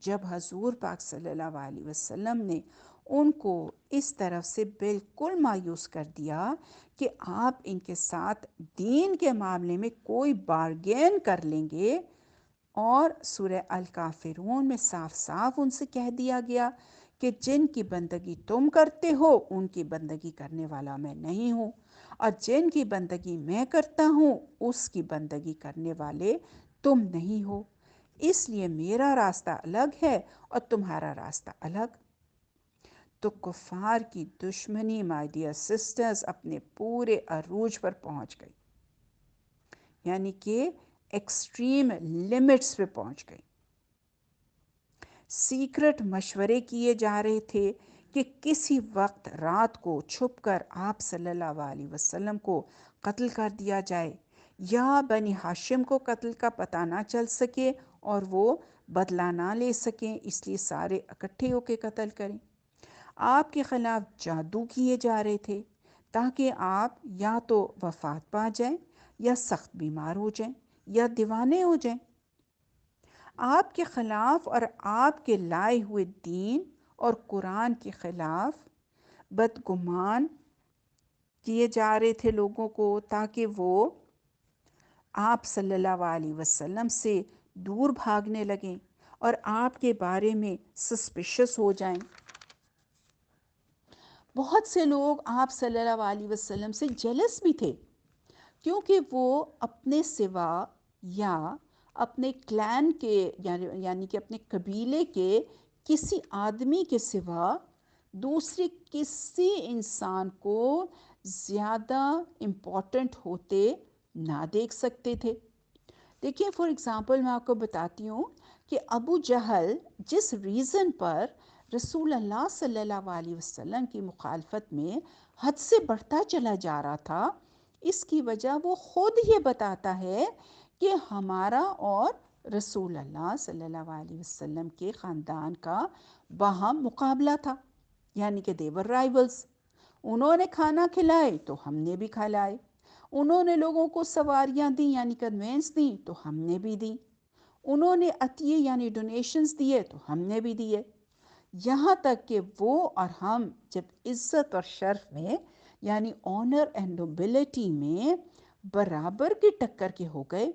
جب حضور پاک صلی اللہ علیہ وسلم نے ان کو اس طرف سے بالکل مایوس کر دیا کہ آپ ان کے ساتھ دین کے معاملے میں کوئی بارگین کر لیں گے، اور سورہ الکافرون میں صاف صاف ان سے کہہ دیا گیا کہ جن کی بندگی تم کرتے ہو ان کی بندگی کرنے والا میں نہیں ہوں، اور جن کی بندگی میں کرتا ہوں اس کی بندگی کرنے والے تم نہیں ہو، اس لیے میرا راستہ الگ ہے اور تمہارا راستہ الگ۔ تو کفار کی دشمنی مائی ڈیئر سسٹرز اپنے پورے عروج پر پہنچ گئی، یعنی کہ ایکسٹریم لیمٹس پہ پہنچ گئی۔ سیکرٹ مشورے کیے جا رہے تھے کہ کسی وقت رات کو چھپ کر آپ صلی اللہ علیہ وسلم کو قتل کر دیا جائے، یا بنی ہاشم کو قتل کا پتہ نہ چل سکے اور وہ بدلہ نہ لے سکیں، اس لیے سارے اکٹھے ہو کے قتل کریں۔ آپ کے خلاف جادو کیے جا رہے تھے تاکہ آپ یا تو وفات پا جائیں، یا سخت بیمار ہو جائیں، یا دیوانے ہو جائیں۔ آپ کے خلاف اور آپ کے لائے ہوئے دین اور قرآن کے خلاف بدگمان کیے جا رہے تھے لوگوں کو، تاکہ وہ آپ صلی اللہ علیہ وسلم سے دور بھاگنے لگیں اور آپ کے بارے میں سسپیشس ہو جائیں۔ بہت سے لوگ آپ صلی اللہ علیہ وسلم سے جیلس بھی تھے، کیونکہ وہ اپنے سوا یا اپنے کلین کے یعنی کہ اپنے قبیلے کے کسی آدمی کے سوا دوسرے کسی انسان کو زیادہ امپورٹنٹ ہوتے نہ دیکھ سکتے تھے۔ دیکھیں فار ایگزامپل میں آپ کو بتاتی ہوں کہ ابو جہل جس ریزن پر رسول اللہ صلی اللہ علیہ وسلم کی مخالفت میں حد سے بڑھتا چلا جا رہا تھا، اس کی وجہ وہ خود ہی بتاتا ہے کہ ہمارا اور رسول اللہ صلی اللہ علیہ وسلم کے خاندان کا باہم مقابلہ تھا، یعنی کہ دیور رائیولز۔ انہوں نے کھانا کھلائے تو ہم نے بھی کھلائے، انہوں نے لوگوں کو سواریاں دیں یعنی کنوینس دیں تو ہم نے بھی دیں، انہوں نے عطیے یعنی ڈونیشنز دیے تو ہم نے بھی دیے، یہاں تک کہ وہ اور ہم جب عزت اور شرف میں یعنی آنر اینڈ نوبلٹی میں برابر کی ٹکر کے ہو گئے،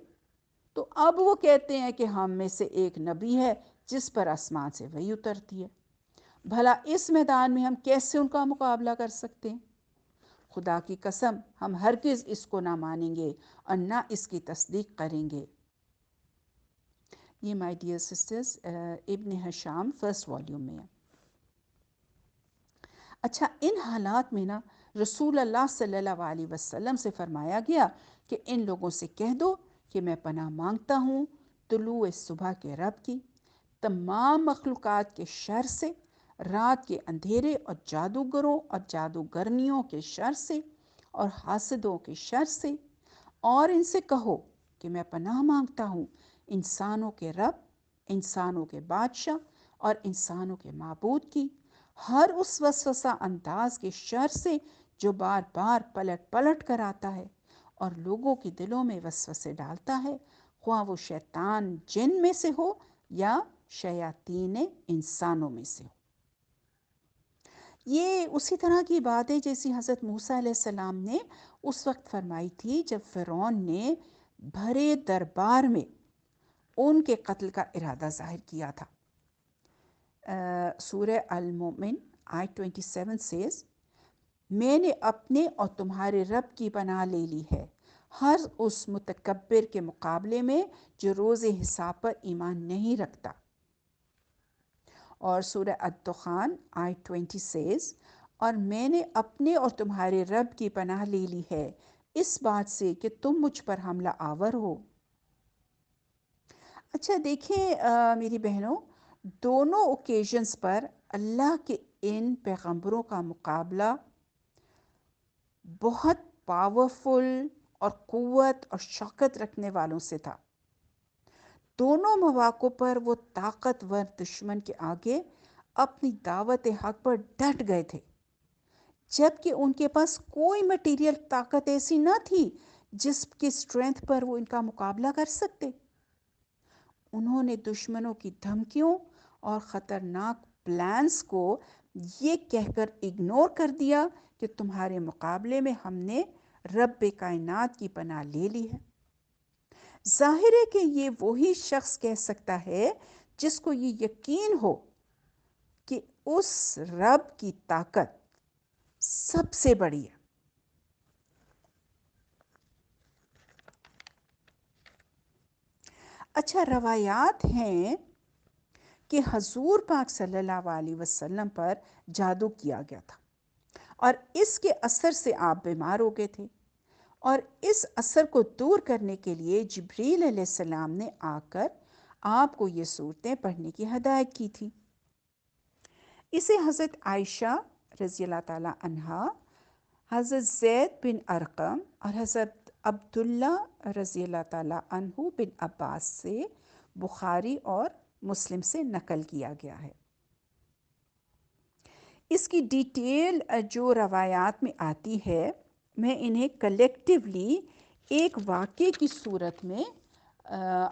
تو اب وہ کہتے ہیں کہ ہم میں سے ایک نبی ہے جس پر آسمان سے وحی اترتی ہے۔ بھلا اس میدان میں ہم کیسے ان کا مقابلہ کر سکتے ہیں؟ خدا کی قسم ہم ہرگز اس کو نہ مانیں گے اور نہ اس کی تصدیق کریں گے۔ یہ مائی ڈیئر سسٹرز ابن ہشام فرسٹ والیوم میں ہے۔ اچھا، ان حالات میں نا رسول اللہ صلی اللہ علیہ وسلم سے فرمایا گیا کہ ان لوگوں سے کہہ دو کہ میں پناہ مانگتا ہوں طلوع صبح کے رب کی، تمام مخلوقات کے شر سے، رات کے اندھیرے اور جادوگروں اور جادوگرنیوں کے شر سے اور حاسدوں کے شر سے، اور ان سے کہو کہ میں پناہ مانگتا ہوں انسانوں کے رب، انسانوں کے بادشاہ اور انسانوں کے معبود کی، ہر اس وسوسہ انداز کے شر سے جو بار بار پلٹ پلٹ کر آتا ہے اور لوگوں کے دلوں میں وسوسے ڈالتا ہے، خواہ وہ شیطان جن میں سے ہو یا شیاطین انسانوں میں سے ہو۔ یہ اسی طرح کی بات ہے جیسی حضرت موسیٰ علیہ السلام نے اس وقت فرمائی تھی جب فرعون نے بھرے دربار میں ان کے قتل کا ارادہ ظاہر کیا تھا۔ سورہ المومن آیت 27 says، میں نے اپنے اور تمہارے رب کی پناہ لے لی ہے ہر اس متکبر کے مقابلے میں جو روز حساب پر ایمان نہیں رکھتا۔ اور سورہ الدخان آیت 20 says، اور میں نے اپنے اور تمہارے رب کی پناہ لے لی ہے اس بات سے کہ تم مجھ پر حملہ آور ہو۔ اچھا دیکھیں میری بہنوں، دونوں اوکیزنز پر اللہ کے ان پیغمبروں کا مقابلہ بہت پاورفل اور قوت اور شوکت رکھنے والوں سے تھا۔ دونوں مواقع پر وہ طاقتور دشمن کے آگے اپنی دعوت حق پر ڈٹ گئے تھے، جبکہ ان کے پاس کوئی مٹیریل طاقت ایسی نہ تھی جس کی اسٹرینتھ پر وہ ان کا مقابلہ کر سکتے۔ انہوں نے دشمنوں کی دھمکیوں اور خطرناک پلانز کو یہ کہہ کر اگنور کر دیا کہ تمہارے مقابلے میں ہم نے رب کائنات کی پناہ لے لی ہے۔ ظاہر ہے کہ یہ وہی شخص کہہ سکتا ہے جس کو یہ یقین ہو کہ اس رب کی طاقت سب سے بڑی ہے۔ اچھا، روایات ہیں کہ حضور پاک صلی اللہ علیہ وسلم پر جادو کیا گیا تھا اور اس کے اثر سے آپ بیمار ہو گئے تھے، اور اس اثر کو دور کرنے کے لیے جبریل علیہ السلام نے آ کر آپ کو یہ صورتیں پڑھنے کی ہدایت کی تھی۔ اسے حضرت عائشہ رضی اللہ تعالیٰ عنہا، حضرت زید بن ارقم اور حضرت عبداللہ رضی اللہ تعالیٰ عنہ بن عباس سے بخاری اور مسلم سے نقل کیا گیا ہے۔ اس کی ڈیٹیل جو روایات میں آتی ہے میں انہیں کلیکٹیولی ایک واقعے کی صورت میں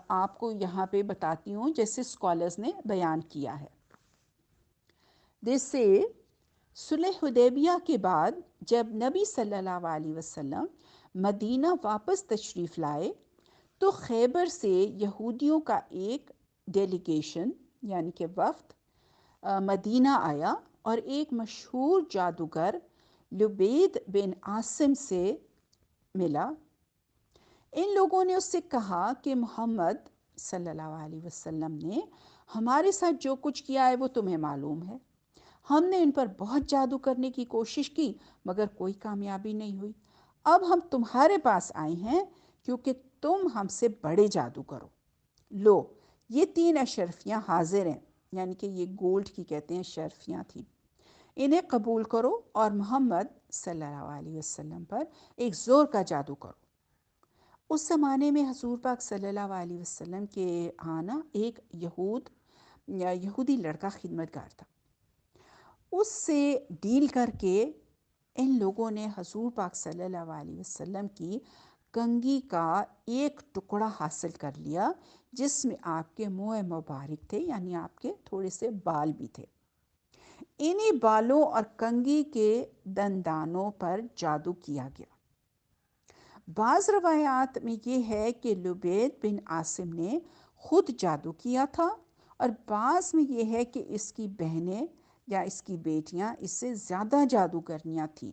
آپ کو یہاں پہ بتاتی ہوں جیسے اسکالرز نے بیان کیا ہے۔ جیسے صلح حدیبیہ کے بعد جب نبی صلی اللہ علیہ وسلم مدینہ واپس تشریف لائے تو خیبر سے یہودیوں کا ایک ڈیلیگیشن یعنی کہ وفد مدینہ آیا اور ایک مشہور جادوگر لبید بن عاصم سے ملا۔ ان لوگوں نے اس سے کہا کہ محمد صلی اللہ علیہ وسلم نے ہمارے ساتھ جو کچھ کیا ہے وہ تمہیں معلوم ہے۔ ہم نے ان پر بہت جادو کرنے کی کوشش کی مگر کوئی کامیابی نہیں ہوئی۔ اب ہم تمہارے پاس آئے ہیں کیونکہ تم ہم سے بڑے جادو کرو۔ لو، یہ 3 اشرفیاں حاضر ہیں، یعنی کہ یہ گولڈ کی کہتے ہیں اشرفیاں تھیں، انہیں قبول کرو اور محمد صلی اللہ علیہ وسلم پر ایک زور کا جادو کرو۔ اس زمانے میں حضور پاک صلی اللہ علیہ وسلم کے آنا ایک یہودی لڑکا خدمت گار تھا۔ اس سے ڈیل کر کے ان لوگوں نے حضور پاک صلی اللہ علیہ وسلم کی کنگھی کا ایک ٹکڑا حاصل کر لیا جس میں آپ کے منہ مبارک تھے، یعنی آپ کے تھوڑے سے بال بھی تھے۔ انہی بالوں اور کنگھی کے دندانوں پر جادو کیا گیا۔ بعض روایات میں یہ ہے کہ لبید بن عاصم نے خود جادو کیا تھا، اور بعض میں یہ ہے کہ اس کی بہنیں یا اس کی بیٹیاں اس سے زیادہ جادوگرنیاں تھیں،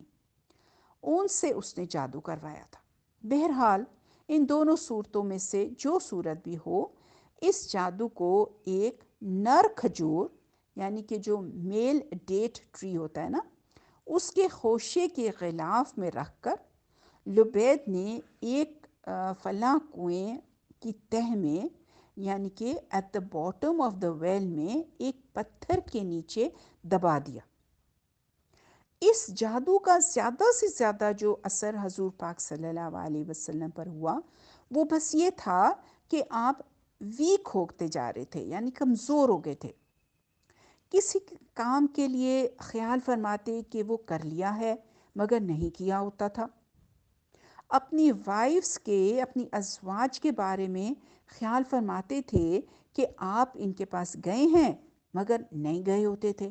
ان سے اس نے جادو کروایا تھا۔ بہرحال ان دونوں صورتوں میں سے جو صورت بھی ہو، اس جادو کو ایک نر کھجور، یعنی کہ جو میل ڈیٹ ٹری ہوتا ہے نا، اس کے خوشے کے غلاف میں رکھ کر لبید نے ایک فلاں کنویں کی تہ میں، یعنی کہ at the bottom of the well میں، ایک پتھر کے نیچے دبا دیا۔ اس جادو کا زیادہ سے زیادہ جو اثر حضور پاک صلی اللہ علیہ وسلم پر ہوا وہ بس یہ تھا کہ آپ ویک ہوتے جا رہے تھے، یعنی کمزور ہو گئے تھے۔ کسی کام کے لیے خیال فرماتے کہ وہ کر لیا ہے مگر نہیں کیا ہوتا تھا۔ اپنی وائفز کے، اپنی ازواج کے بارے میں خیال فرماتے تھے کہ آپ ان کے پاس گئے ہیں مگر نہیں گئے ہوتے تھے۔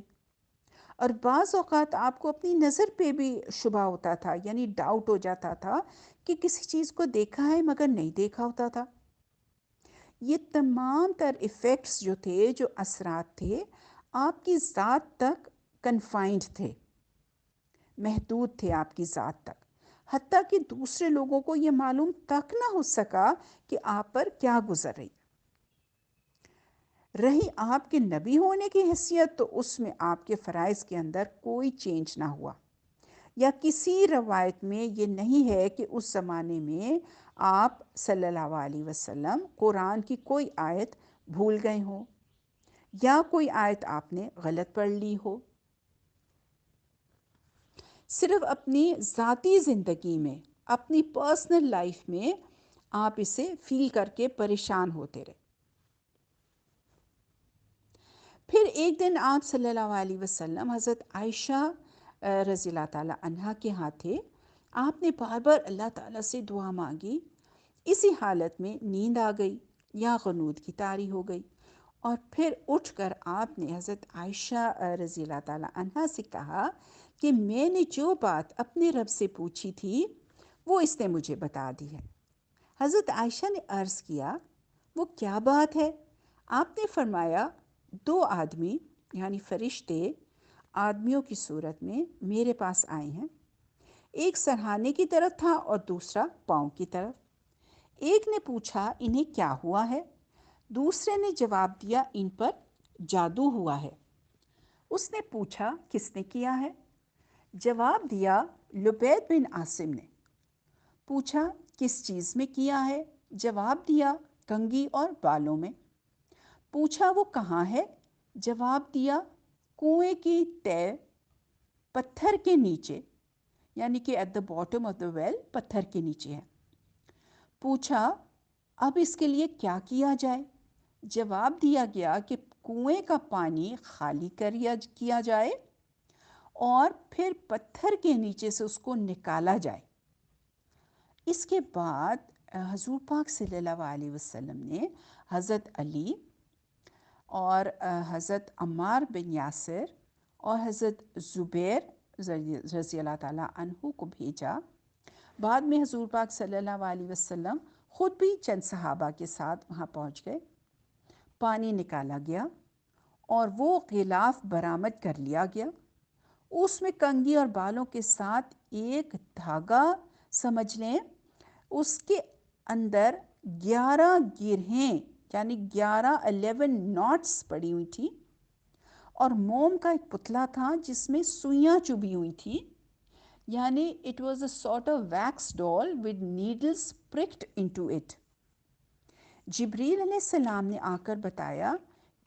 اور بعض اوقات آپ کو اپنی نظر پہ بھی شبہ ہوتا تھا، یعنی ڈاؤٹ ہو جاتا تھا کہ کسی چیز کو دیکھا ہے مگر نہیں دیکھا ہوتا تھا۔ یہ تمام تر ایفیکٹس جو تھے، جو اثرات تھے، آپ کی ذات تک کنفائنڈ تھے، محدود تھے آپ کی ذات تک، حتیٰ کہ دوسرے لوگوں کو یہ معلوم تک نہ ہو سکا کہ آپ پر کیا گزر رہی۔ رہی آپ کے نبی ہونے کی حیثیت، تو اس میں آپ کے فرائض کے اندر کوئی چینج نہ ہوا، یا کسی روایت میں یہ نہیں ہے کہ اس زمانے میں آپ صلی اللہ علیہ وسلم قرآن کی کوئی آیت بھول گئے ہوں یا کوئی آیت آپ نے غلط پڑھ لی ہو۔ صرف اپنی ذاتی زندگی میں، اپنی پرسنل لائف میں آپ اسے فیل کر کے پریشان ہوتے رہے۔ پھر ایک دن آپ صلی اللہ علیہ وسلم حضرت عائشہ رضی اللہ تعالیٰ عنہا کے ہاں تھے۔ آپ نے بار بار اللہ تعالیٰ سے دعا مانگی۔ اسی حالت میں نیند آ گئی یا غنود کی طاری ہو گئی، اور پھر اٹھ کر آپ نے حضرت عائشہ رضی اللہ تعالیٰ عنہا سے کہا کہ میں نے جو بات اپنے رب سے پوچھی تھی وہ اس نے مجھے بتا دی ہے۔ حضرت عائشہ نے عرض کیا، وہ کیا بات ہے؟ آپ نے فرمایا، 2 آدمی یعنی فرشتے آدمیوں کی صورت میں میرے پاس آئے ہیں، ایک سرہانے کی طرف تھا اور دوسرا پاؤں کی طرف۔ ایک نے پوچھا انہیں کیا ہوا ہے، دوسرے نے جواب دیا ان پر جادو ہوا ہے۔ اس نے پوچھا کس نے کیا ہے؟ جواب دیا لبید بن عاصم نے۔ پوچھا کس چیز میں کیا ہے؟ جواب دیا کنگھی اور بالوں میں۔ پوچھا وہ کہاں ہے؟ جواب دیا کنویں کی تہ پتھر کے نیچے، یعنی کہ at the bottom of the well, پتھر کے نیچے ہے۔ پوچھا اب اس کے لیے کیا کیا جائے؟ جواب دیا گیا کہ کنویں کا پانی خالی کیا جائے اور پھر پتھر کے نیچے سے اس کو نکالا جائے۔ اس کے بعد حضور پاک صلی اللہ علیہ وسلم نے حضرت علی اور حضرت عمار بن یاسر اور حضرت زبیر رضی اللہ تعالیٰ عنہ کو بھیجا۔ بعد میں حضور پاک صلی اللہ علیہ وسلم خود بھی چند صحابہ کے ساتھ وہاں پہنچ گئے۔ پانی نکالا گیا اور وہ غلاف برآمد کر لیا گیا۔ اس میں کنگھی اور بالوں کے ساتھ ایک دھاگا سمجھ لیں، اس کے اندر 11 گرہیں یعنی 11 ناٹس پڑی ہوئی تھی، اور موم کا ایک پتلا تھا جس میں سوئیاں چبھی ہوئی تھی، یعنی it was a sort of wax doll with needles pricked into it. جبریل علیہ السلام نے آ کر بتایا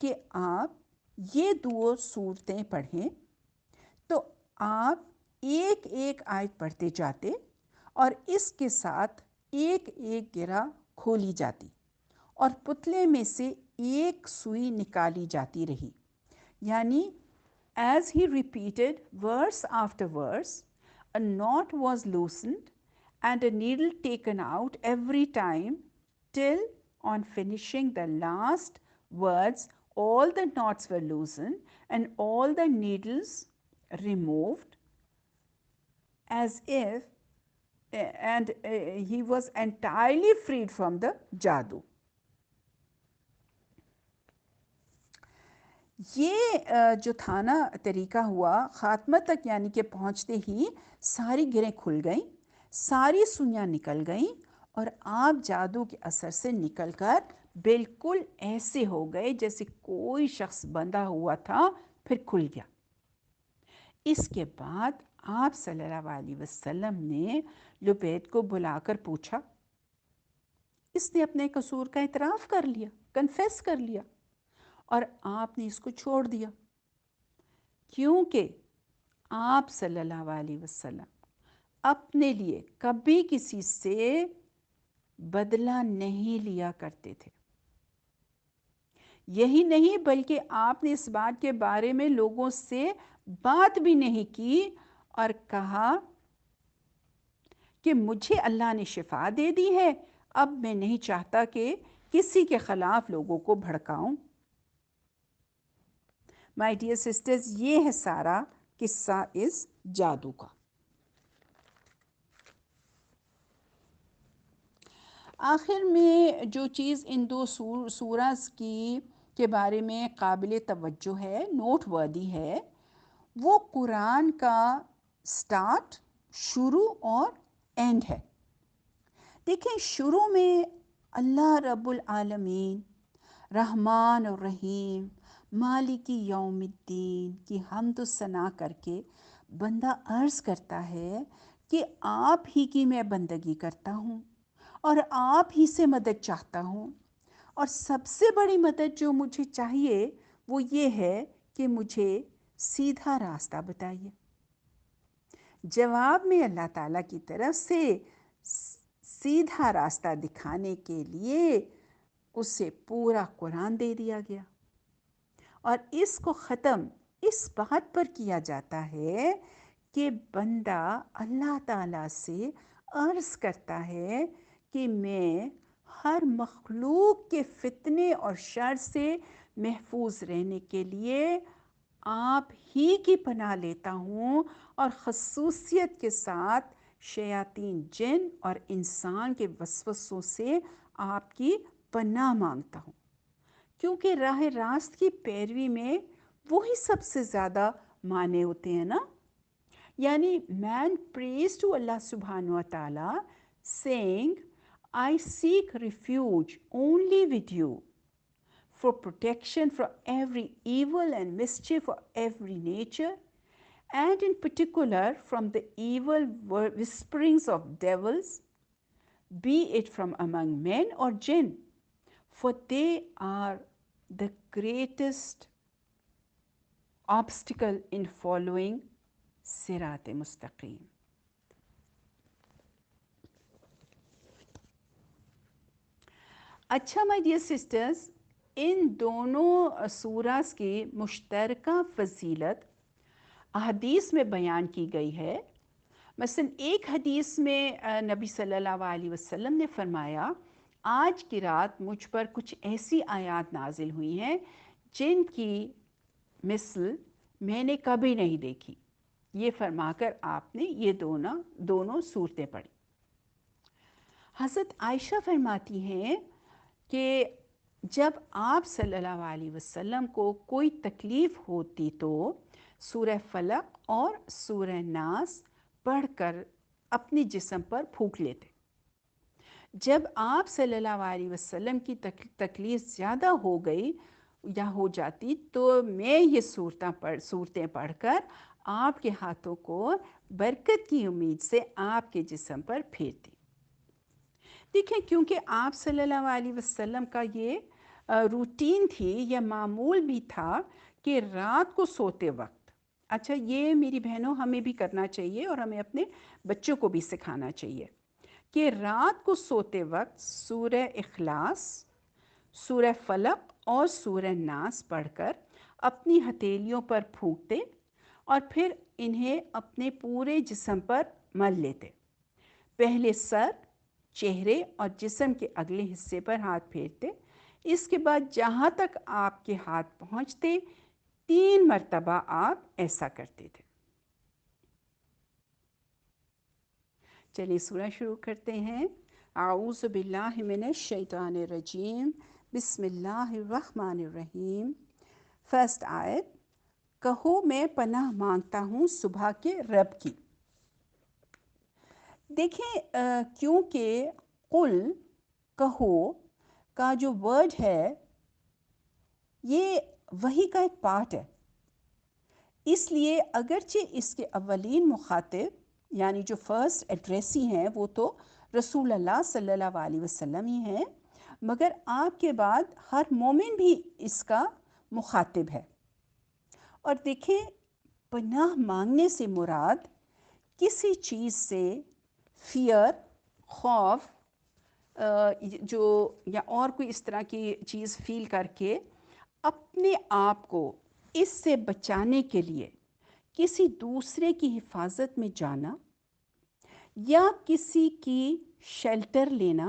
کہ آپ یہ 2 صورتیں پڑھیں، تو آپ ایک ایک آیت پڑھتے جاتے اور اس کے ساتھ ایک ایک گرہ کھولی جاتی اور پتلے میں سے ایک سوئی نکالی جاتی رہی، یعنی as he repeated verse after verse, a knot was loosened and a needle taken out every time till on finishing the last words all the knots were loosened and all the needles removed as if and he was entirely freed from the jadoo. یہ جو تھا نا طریقہ ہوا خاتمہ تک، یعنی کہ پہنچتے ہی ساری گرہیں کھل گئیں، ساری سوئیاں نکل گئیں اور آپ جادو کے اثر سے نکل کر بالکل ایسے ہو گئے جیسے کوئی شخص بندھا ہوا تھا پھر کھل گیا۔ اس کے بعد آپ صلی اللہ علیہ وسلم نے لبید کو بلا کر پوچھا، اس نے اپنے قصور کا اعتراف کر لیا، کنفیس کر لیا، اور آپ نے اس کو چھوڑ دیا، کیونکہ آپ صلی اللہ علیہ وسلم اپنے لیے کبھی کسی سے بدلہ نہیں لیا کرتے تھے۔ یہی نہیں بلکہ آپ نے اس بات کے بارے میں لوگوں سے بات بھی نہیں کی اور کہا کہ مجھے اللہ نے شفا دے دی ہے، اب میں نہیں چاہتا کہ کسی کے خلاف لوگوں کو بھڑکاؤں۔ مائی ڈیئر سسٹرز، یہ ہے سارا قصہ اس جادو کا۔ آخر میں جو چیز ان 2 سورز کے بارے میں قابل توجہ ہے، نوٹ وردی ہے، وہ قرآن کا سٹارٹ، شروع اور اینڈ ہے۔ دیکھیں شروع میں اللہ رب العالمین رحمان الرحیم مالک یوم الدین کی حمد و ثنا کر کے بندہ عرض کرتا ہے کہ آپ ہی کی میں بندگی کرتا ہوں اور آپ ہی سے مدد چاہتا ہوں، اور سب سے بڑی مدد جو مجھے چاہیے وہ یہ ہے کہ مجھے سیدھا راستہ بتائیے۔ جواب میں اللہ تعالیٰ کی طرف سے سیدھا راستہ دکھانے کے لیے اسے پورا قرآن دے دیا گیا، اور اس کو ختم اس بات پر کیا جاتا ہے کہ بندہ اللہ تعالیٰ سے عرض کرتا ہے کہ میں ہر مخلوق کے فتنے اور شر سے محفوظ رہنے کے لیے آپ ہی کی پناہ لیتا ہوں، اور خصوصیت کے ساتھ شیاطین جن اور انسان کے وسوسوں سے آپ کی پناہ مانگتا ہوں، کیونکہ راہ راست کی پیروی میں وہی سب سے زیادہ معنی ہوتے ہیں نا۔ یعنی مین پریز ٹو اللہ سبحانہ و تعالیٰ saying, I seek refuge only with you for protection from every evil and mischief of every nature, and in particular from the evil whisperings of devils, be it from among men or jinn, for they are the greatest obstacle in following صراط مستقیم۔ اچھا my dear sisters, ان دونوں سورز کی مشترکہ فضیلت احادیث میں بیان کی گئی ہے۔ مثلا ایک حدیث میں نبی صلی اللہ علیہ وسلم نے فرمایا، آج کی رات مجھ پر کچھ ایسی آیات نازل ہوئی ہیں جن کی مثل میں نے کبھی نہیں دیکھی، یہ فرما کر آپ نے یہ دونوں صورتیں پڑھی۔ حضرت عائشہ فرماتی ہیں کہ جب آپ صلی اللہ علیہ وسلم کو کوئی تکلیف ہوتی تو سورہ فلق اور سورہ ناس پڑھ کر اپنے جسم پر پھونک لیتے۔ جب آپ صلی اللہ علیہ وسلم کی تکلیف زیادہ ہو گئی یا ہو جاتی تو میں یہ صورتیں پڑھ کر آپ کے ہاتھوں کو برکت کی امید سے آپ کے جسم پر پھیرتی۔ دیکھیں، کیونکہ آپ صلی اللہ علیہ وسلم کا یہ روٹین تھی یا معمول بھی تھا کہ رات کو سوتے وقت، اچھا یہ میری بہنوں ہمیں بھی کرنا چاہیے اور ہمیں اپنے بچوں کو بھی سکھانا چاہیے کہ رات کو سوتے وقت سورہ اخلاص، سورہ فلق اور سورہ ناس پڑھ کر اپنی ہتھیلیوں پر پھونکتے اور پھر انہیں اپنے پورے جسم پر مل لیتے۔ پہلے سر، چہرے اور جسم کے اگلے حصے پر ہاتھ پھیرتے، اس کے بعد جہاں تک آپ کے ہاتھ پہنچتے 3 مرتبہ آپ ایسا کرتے تھے۔ چلیے سورہ شروع کرتے ہیں۔ اعوذ باللہ من الشیطان الرجیم، بسم اللہ الرحمن الرحیم۔ فرسٹ آیت، کہو میں پناہ مانگتا ہوں صبح کے رب کی۔ دیکھیں کیونکہ قل، کہو کا جو ورڈ ہے یہ وحی کا ایک پارٹ ہے، اس لیے اگرچہ اس کے اولین مخاطب یعنی جو فرسٹ ایڈریسی ہیں وہ تو رسول اللہ صلی اللہ علیہ وسلم ہی ہیں، مگر آپ کے بعد ہر مومن بھی اس کا مخاطب ہے۔ اور دیکھیں، پناہ مانگنے سے مراد کسی چیز سے فیئر، خوف جو یا اور کوئی اس طرح کی چیز فیل کر کے اپنے آپ کو اس سے بچانے کے لیے کسی دوسرے کی حفاظت میں جانا یا کسی کی شیلٹر لینا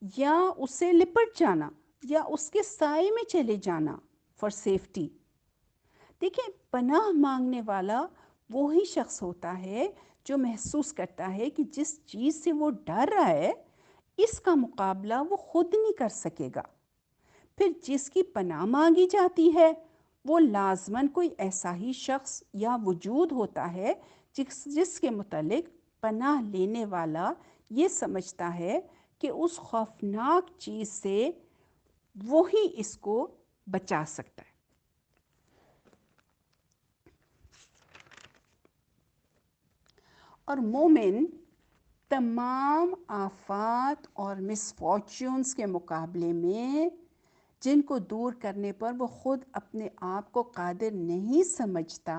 یا اسے لپٹ جانا یا اس کے سائے میں چلے جانا فار سیفٹی۔ دیکھیں، پناہ مانگنے والا وہی شخص ہوتا ہے جو محسوس کرتا ہے کہ جس چیز سے وہ ڈر رہا ہے اس کا مقابلہ وہ خود نہیں کر سکے گا۔ پھر جس کی پناہ مانگی جاتی ہے وہ لازماً کوئی ایسا ہی شخص یا وجود ہوتا ہے جس کے متعلق پناہ لینے والا یہ سمجھتا ہے کہ اس خوفناک چیز سے وہی اس کو بچا سکتا ہے۔ اور مومن تمام آفات اور مسفارچونز کے مقابلے میں جن کو دور کرنے پر وہ خود اپنے آپ کو قادر نہیں سمجھتا،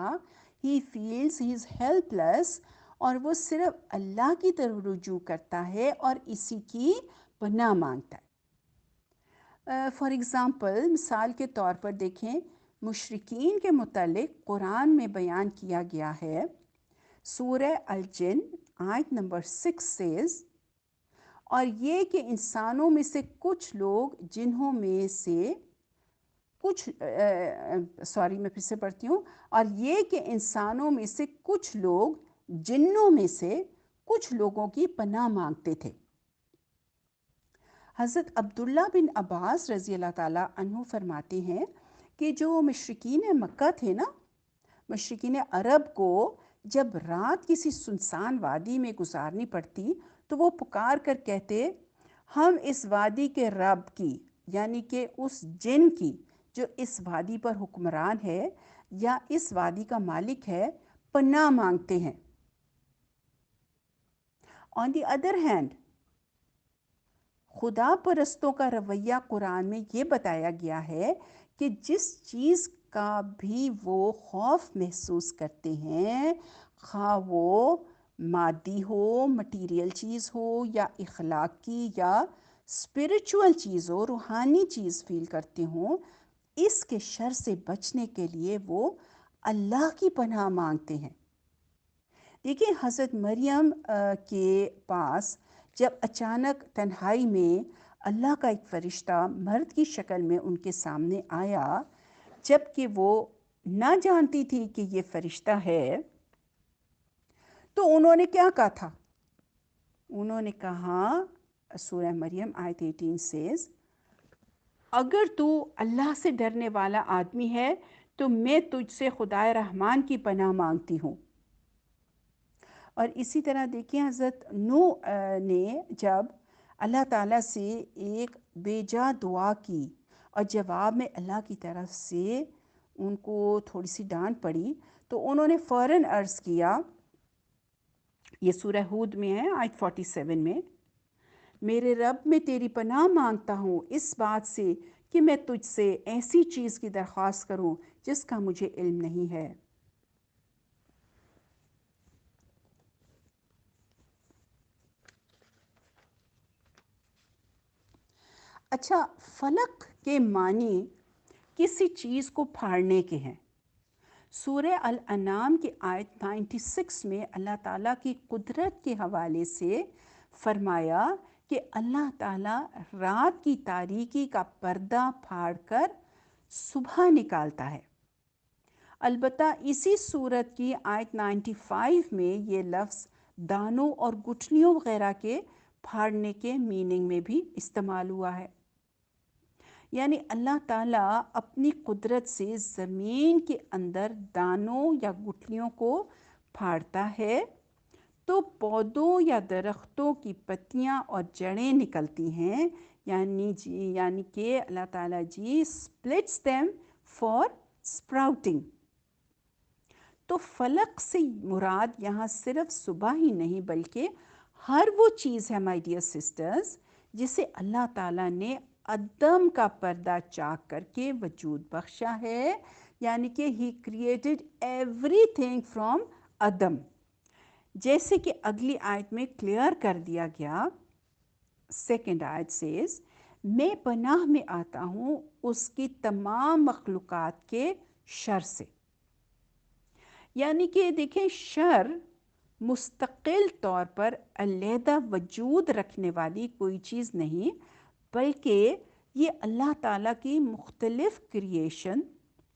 he feels he is help لیس، اور وہ صرف اللہ کی طرف رجوع کرتا ہے اور اسی کی پناہ مانگتا ہے۔ فار ایگزامپل، مثال کے طور پر دیکھیں، مشرکین کے متعلق قرآن میں بیان کیا گیا ہے، سورہ الجن آیت نمبر 6 سیز، اور یہ کہ انسانوں میں سے کچھ لوگ جنہوں میں سے کچھ میں پھر سے پڑھتی ہوں، اور یہ کہ انسانوں میں سے کچھ لوگ جنوں میں سے کچھ لوگوں کی پناہ مانگتے تھے۔ حضرت عبداللہ بن عباس رضی اللہ تعالیٰ عنہ فرماتے ہیں کہ جو مشرکین مکہ تھے نا، مشرکین عرب کو جب رات کسی سنسان وادی میں گزارنی پڑتی تو وہ پکار کر کہتے، ہم اس وادی کے رب کی، یعنی کہ اس جن کی جو اس وادی پر حکمران ہے یا اس وادی کا مالک ہے، پناہ مانگتے ہیں۔ آن دی ادر ہینڈ، خدا پرستوں کا رویہ قرآن میں یہ بتایا گیا ہے کہ جس چیز کا بھی وہ خوف محسوس کرتے ہیں، خواہ وہ مادی ہو، مٹیریل چیز ہو، یا اخلاقی یا اسپریچول چیز ہو، روحانی چیز فیل کرتے ہوں، اس کے شر سے بچنے کے لیے وہ اللہ کی پناہ مانگتے ہیں۔ دیکھیں، حضرت مریم کے پاس جب اچانک تنہائی میں اللہ کا ایک فرشتہ مرد کی شکل میں ان کے سامنے آیا، جب کہ وہ نہ جانتی تھی کہ یہ فرشتہ ہے، تو انہوں نے کیا کہا تھا؟ انہوں نے کہا، سورہ مریم آیت 18 سیز، اگر تو اللہ سے ڈرنے والا آدمی ہے تو میں تجھ سے خدائے رحمان کی پناہ مانگتی ہوں۔ اور اسی طرح دیکھیں حضرت نوح نے جب اللہ تعالیٰ سے ایک بے جا دعا کی اور جواب میں اللہ کی طرف سے ان کو تھوڑی سی ڈانٹ پڑی، تو انہوں نے فوراً عرض کیا، یہ سورہ ہود میں ہے آیت 47 میں، میرے رب میں تیری پناہ مانگتا ہوں اس بات سے کہ میں تجھ سے ایسی چیز کی درخواست کروں جس کا مجھے علم نہیں ہے۔ اچھا، فلق کے معنی کسی چیز کو پھاڑنے کے ہیں۔ سورہ الانعام کی آیت 96 میں اللہ تعالیٰ کی قدرت کے حوالے سے فرمایا کہ اللہ تعالیٰ رات کی تاریکی کا پردہ پھاڑ کر صبح نکالتا ہے۔ البتہ اسی سورت کی آیت 95 میں یہ لفظ دانوں اور گٹھلیوں وغیرہ کے پھاڑنے کے میننگ میں بھی استعمال ہوا ہے۔ یعنی اللہ تعالیٰ اپنی قدرت سے زمین کے اندر دانوں یا گٹھلیوں کو پھاڑتا ہے تو پودوں یا درختوں کی پتیاں اور جڑیں نکلتی ہیں، یعنی کہ اللہ تعالیٰ جی splits them for sprouting۔ تو فلق سے مراد یہاں صرف صبح ہی نہیں بلکہ ہر وہ چیز ہے مائی ڈیئر سسٹرز جسے اللہ تعالیٰ نے عدم کا پردہ چاک کر کے وجود بخشا ہے، یعنی کہ he created every thing from عدم، جیسے کہ اگلی آیت میں کلیئر کر دیا گیا۔ سیکنڈ آیت سیز، میں پناہ میں آتا ہوں اس کی تمام مخلوقات کے شر سے۔ یعنی کہ دیکھیں، شر مستقل طور پر علیحدہ وجود رکھنے والی کوئی چیز نہیں، بلکہ یہ اللہ تعالیٰ کی مختلف کریشن،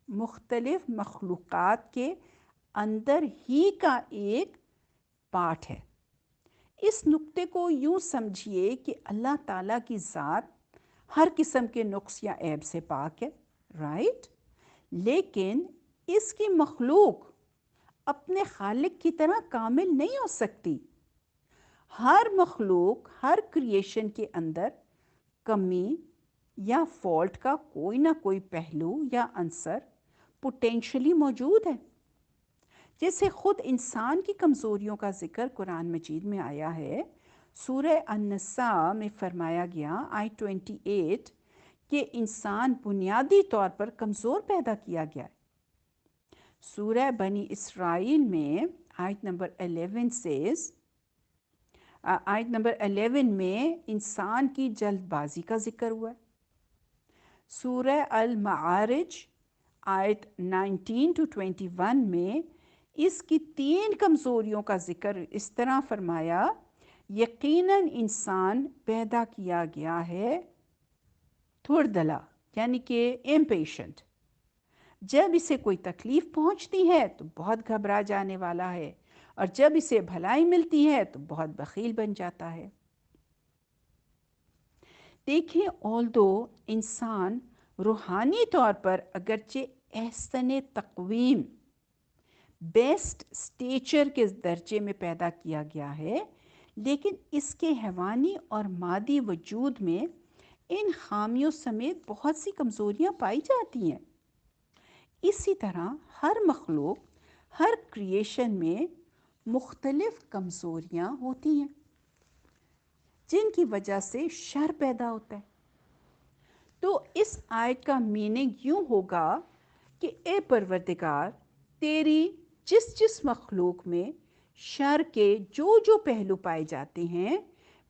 مختلف مخلوقات کے اندر ہی کا ایک پارٹ ہے۔ اس نقطے کو یوں سمجھیے کہ اللہ تعالیٰ کی ذات ہر قسم کے نقص یا عیب سے پاک ہے، رائٹ؟ لیکن اس کی مخلوق اپنے خالق کی طرح کامل نہیں ہو سکتی۔ ہر مخلوق، ہر کریشن کے اندر کمی یا فالٹ کا کوئی نہ کوئی پہلو یا عنصر پوٹینشلی موجود ہے۔ جیسے خود انسان کی کمزوریوں کا ذکر قرآن مجید میں آیا ہے۔ سورہ النساء میں فرمایا گیا آیت 28 کہ انسان بنیادی طور پر کمزور پیدا کیا گیا ہے۔ سورہ بنی اسرائیل میں آیت نمبر 11 سیز، آیت نمبر 11 میں انسان کی جلد بازی کا ذکر ہوا ہے۔ سورہ المعارج آیت 19 to 21 میں اس کی 3 کمزوریوں کا ذکر اس طرح فرمایا، یقیناً انسان پیدا کیا گیا ہے تھردلا، یعنی کہ امپیشنٹ، جب اسے کوئی تکلیف پہنچتی ہے تو بہت گھبرا جانے والا ہے، اور جب اسے بھلائی ملتی ہے تو بہت بخیل بن جاتا ہے۔ دیکھیں، آلدو انسان روحانی طور پر اگرچہ احسن تقویم، بیسٹ سٹیچر کے درجے میں پیدا کیا گیا ہے، لیکن اس کے حیوانی اور مادی وجود میں ان خامیوں سمیت بہت سی کمزوریاں پائی جاتی ہیں۔ اسی طرح ہر مخلوق، ہر کریشن میں مختلف کمزوریاں ہوتی ہیں جن کی وجہ سے شر پیدا ہوتا ہے۔ تو اس آیت کا میننگ یوں ہوگا کہ اے پروردگار، تیری جس مخلوق میں شر کے جو پہلو پائے جاتے ہیں،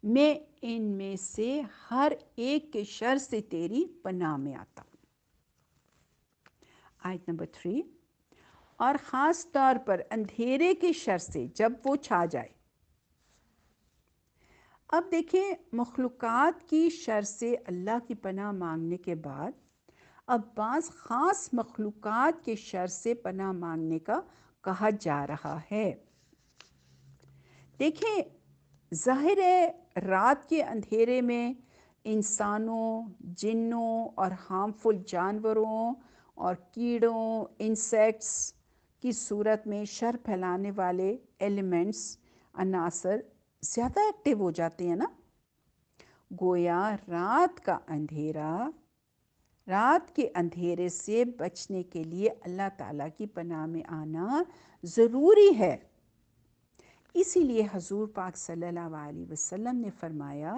میں ان میں سے ہر ایک کے شر سے تیری پناہ میں آتا ہوں۔ آیت نمبر 3، اور خاص طور پر اندھیرے کے شر سے جب وہ چھا جائے۔ اب دیکھیں، مخلوقات کی شر سے اللہ کی پناہ مانگنے کے بعد اب بعض خاص مخلوقات کے شر سے پناہ مانگنے کا کہا جا رہا ہے۔ دیکھیں، ظاہر ہے رات کے اندھیرے میں انسانوں، جنوں اور ہارمفل جانوروں اور کیڑوں انسیکٹس کی صورت میں شر پھیلانے والے ایلیمنٹس عناصر زیادہ ایکٹیو ہو جاتے ہیں نا. گویا رات کے اندھیرے سے بچنے کے لیے اللہ تعالیٰ کی پناہ میں آنا ضروری ہے. اسی لیے حضور پاک صلی اللہ علیہ وسلم نے فرمایا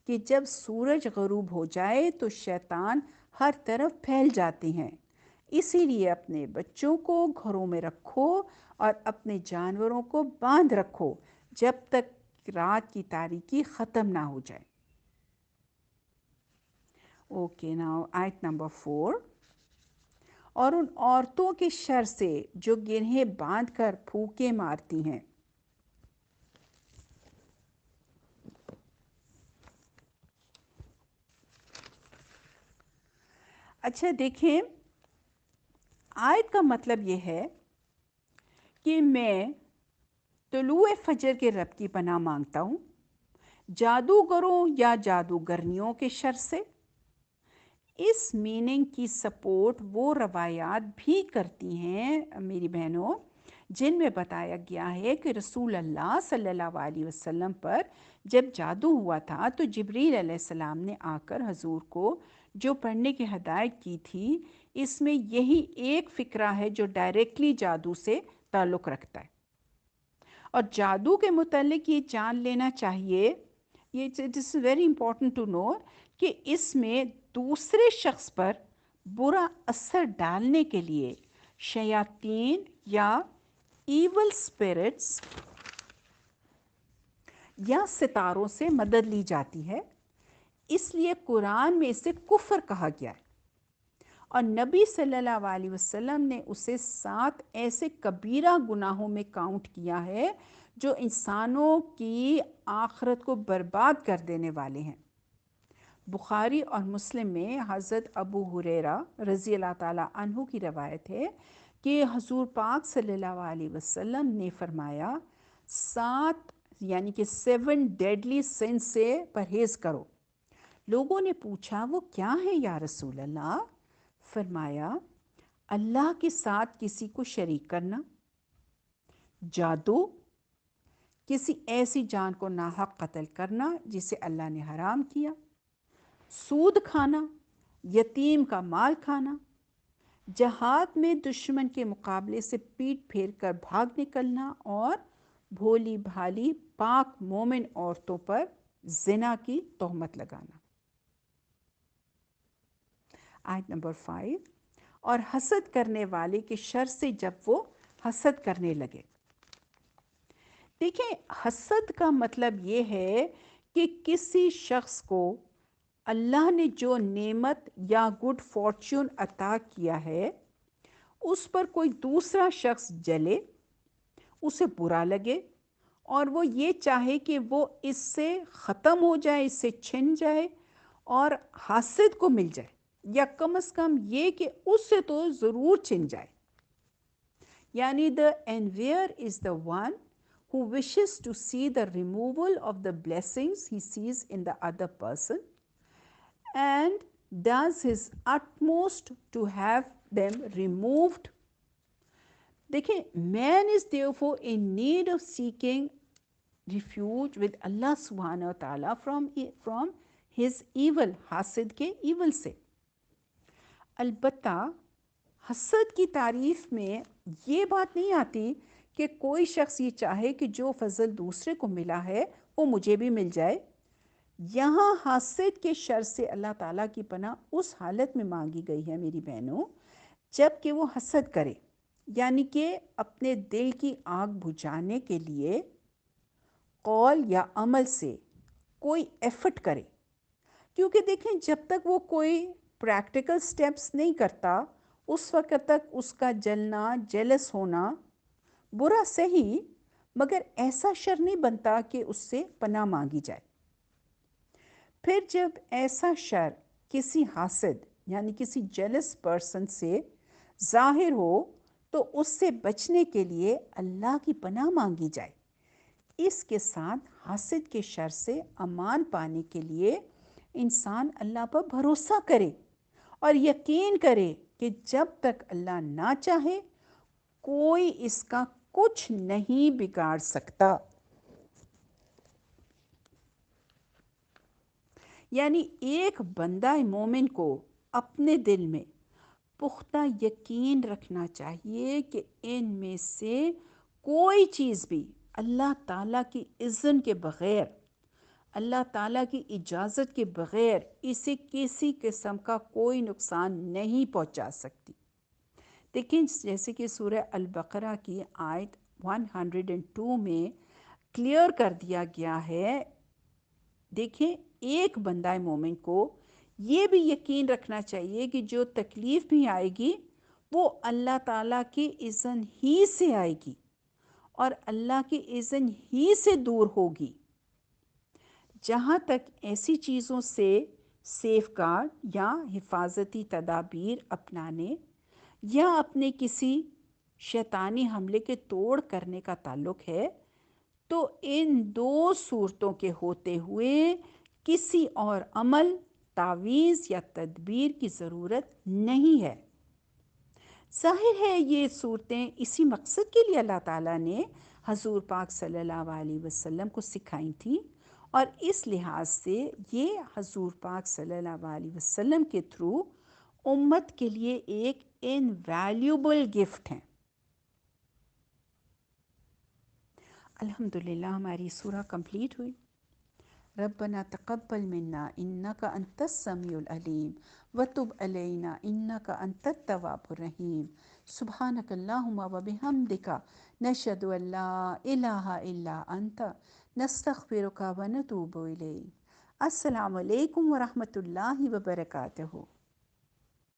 کہ جب سورج غروب ہو جائے تو شیطان ہر طرف پھیل جاتے ہیں. اسی لیے اپنے بچوں کو گھروں میں رکھو اور اپنے جانوروں کو باندھ رکھو جب تک رات کی تاریکی ختم نہ ہو جائے. اوکے ناؤ آیت نمبر 4. اور ان عورتوں کے شر سے جو گرہیں باندھ کر پھونکے مارتی ہیں. اچھا دیکھیں، آیت کا مطلب یہ ہے کہ میں طلوع فجر کے رب کی پناہ مانگتا ہوں جادوگروں یا جادوگرنیوں کے شر سے. اس میننگ کی سپورٹ وہ روایات بھی کرتی ہیں میری بہنوں جن میں بتایا گیا ہے کہ رسول اللہ صلی اللہ علیہ وسلم پر جب جادو ہوا تھا تو جبریل علیہ السلام نے آ کر حضور کو جو پڑھنے کی ہدایت کی تھی، اس میں یہی ایک فقرہ ہے جو ڈائریکٹلی جادو سے تعلق رکھتا ہے. اور جادو کے متعلق یہ جان لینا چاہیے، یہ it is very important to know کہ اس میں دوسرے شخص پر برا اثر ڈالنے کے لیے شیاطین یا ایول اسپرٹس یا ستاروں سے مدد لی جاتی ہے. اس لیے قرآن میں اسے کفر کہا گیا ہے اور نبی صلی اللہ علیہ وسلم نے اسے 7 ایسے کبیرہ گناہوں میں کاؤنٹ کیا ہے جو انسانوں کی آخرت کو برباد کر دینے والے ہیں. بخاری اور مسلم میں حضرت ابو ہریرہ رضی اللہ تعالیٰ عنہ کی روایت ہے کہ حضور پاک صلی اللہ علیہ وسلم نے فرمایا 7 ڈیڈلی سن سے پرہیز کرو. لوگوں نے پوچھا وہ کیا ہے یا رسول اللہ؟ فرمایا اللہ کے ساتھ کسی کو شریک کرنا، جادو، کسی ایسی جان کو ناحق قتل کرنا جسے اللہ نے حرام کیا، سود کھانا، یتیم کا مال کھانا، جہاد میں دشمن کے مقابلے سے پیٹ پھیر کر بھاگ نکلنا اور بھولی بھالی پاک مومن عورتوں پر زنا کی تہمت لگانا. آیت نمبر 5. اور حسد کرنے والے کے شر سے جب وہ حسد کرنے لگے. دیکھیں، حسد کا مطلب یہ ہے کہ کسی شخص کو اللہ نے جو نعمت یا گڈ فارچون عطا کیا ہے اس پر کوئی دوسرا شخص جلے، اسے برا لگے اور وہ یہ چاہے کہ وہ اس سے ختم ہو جائے، اس سے چھن جائے اور حاسد کو مل جائے، یا کم از کم یہ کہ اس سے تو ضرور چھن جائے. یعنی the envier is the one who wishes to see the removal of the blessings he sees in the other person and does his utmost to have them removed. دیکھیں، man is therefore in need of seeking refuge with Allah subhanahu wa ta'ala from his evil، حاسد کے evil سے. البتہ حسد کی تعریف میں یہ بات نہیں آتی کہ کوئی شخص یہ چاہے کہ جو فضل دوسرے کو ملا ہے وہ مجھے بھی مل جائے. یہاں حاسد کے شر سے اللہ تعالیٰ کی پناہ اس حالت میں مانگی گئی ہے میری بہنوں جب کہ وہ حسد کرے، یعنی کہ اپنے دل کی آگ بجھانے کے لیے قول یا عمل سے کوئی ایفرٹ کرے. کیونکہ دیکھیں، جب تک وہ کوئی پریکٹیکل سٹیپس نہیں کرتا اس وقت تک اس کا جلنا، جیلس ہونا برا صحیح، مگر ایسا شر نہیں بنتا کہ اس سے پناہ مانگی جائے. پھر جب ایسا شر کسی حاسد یعنی کسی جیلس پرسن سے ظاہر ہو تو اس سے بچنے کے لیے اللہ کی پناہ مانگی جائے. اس کے ساتھ حاسد کے شر سے امان پانے کے لیے انسان اللہ پر بھروسہ کرے اور یقین کرے کہ جب تک اللہ نہ چاہے کوئی اس کا کچھ نہیں بگاڑ سکتا. یعنی ایک بندہ مومن کو اپنے دل میں پختہ یقین رکھنا چاہیے کہ ان میں سے کوئی چیز بھی اللہ تعالیٰ کی اذن کے بغیر، اللہ تعالیٰ کی اجازت کے بغیر اسے کسی قسم کا کوئی نقصان نہیں پہنچا سکتی. دیکھیں جیسے کہ سورہ البقرہ کی آیت 102 میں کلیئر کر دیا گیا ہے. دیکھیں ایک بندہ مومن کو یہ بھی یقین رکھنا چاہیے کہ جو تکلیف بھی آئے گی وہ اللہ تعالیٰ کی اذن ہی سے آئے گی اور اللہ کی اذن ہی سے دور ہوگی. جہاں تک ایسی چیزوں سے سیف گارڈ یا حفاظتی تدابیر اپنانے یا اپنے کسی شیطانی حملے کے توڑ کرنے کا تعلق ہے تو ان دو صورتوں کے ہوتے ہوئے کسی اور عمل، تعویذ یا تدبیر کی ضرورت نہیں ہے. ظاہر ہے یہ صورتیں اسی مقصد کے لیے اللہ تعالیٰ نے حضور پاک صلی اللہ علیہ وسلم کو سکھائی تھیں، اور اس لحاظ سے یہ حضور پاک صلی اللہ علیہ وسلم کے تھرو امت کے لیے ایک انویلیوبل گفٹ ہیں. الحمدللہ ہماری سورہ کمپلیٹ ہوئی. ربنا تقبل منا انک انت السمیع العلیم وتب علینا انک انت التواب الرحیم. سبحانک اللہم وبحمدک نشہد ان لا الہ الا انت نستغفرک ونتوب الیک. السلام علیکم ورحمۃ اللہ وبرکاتہ.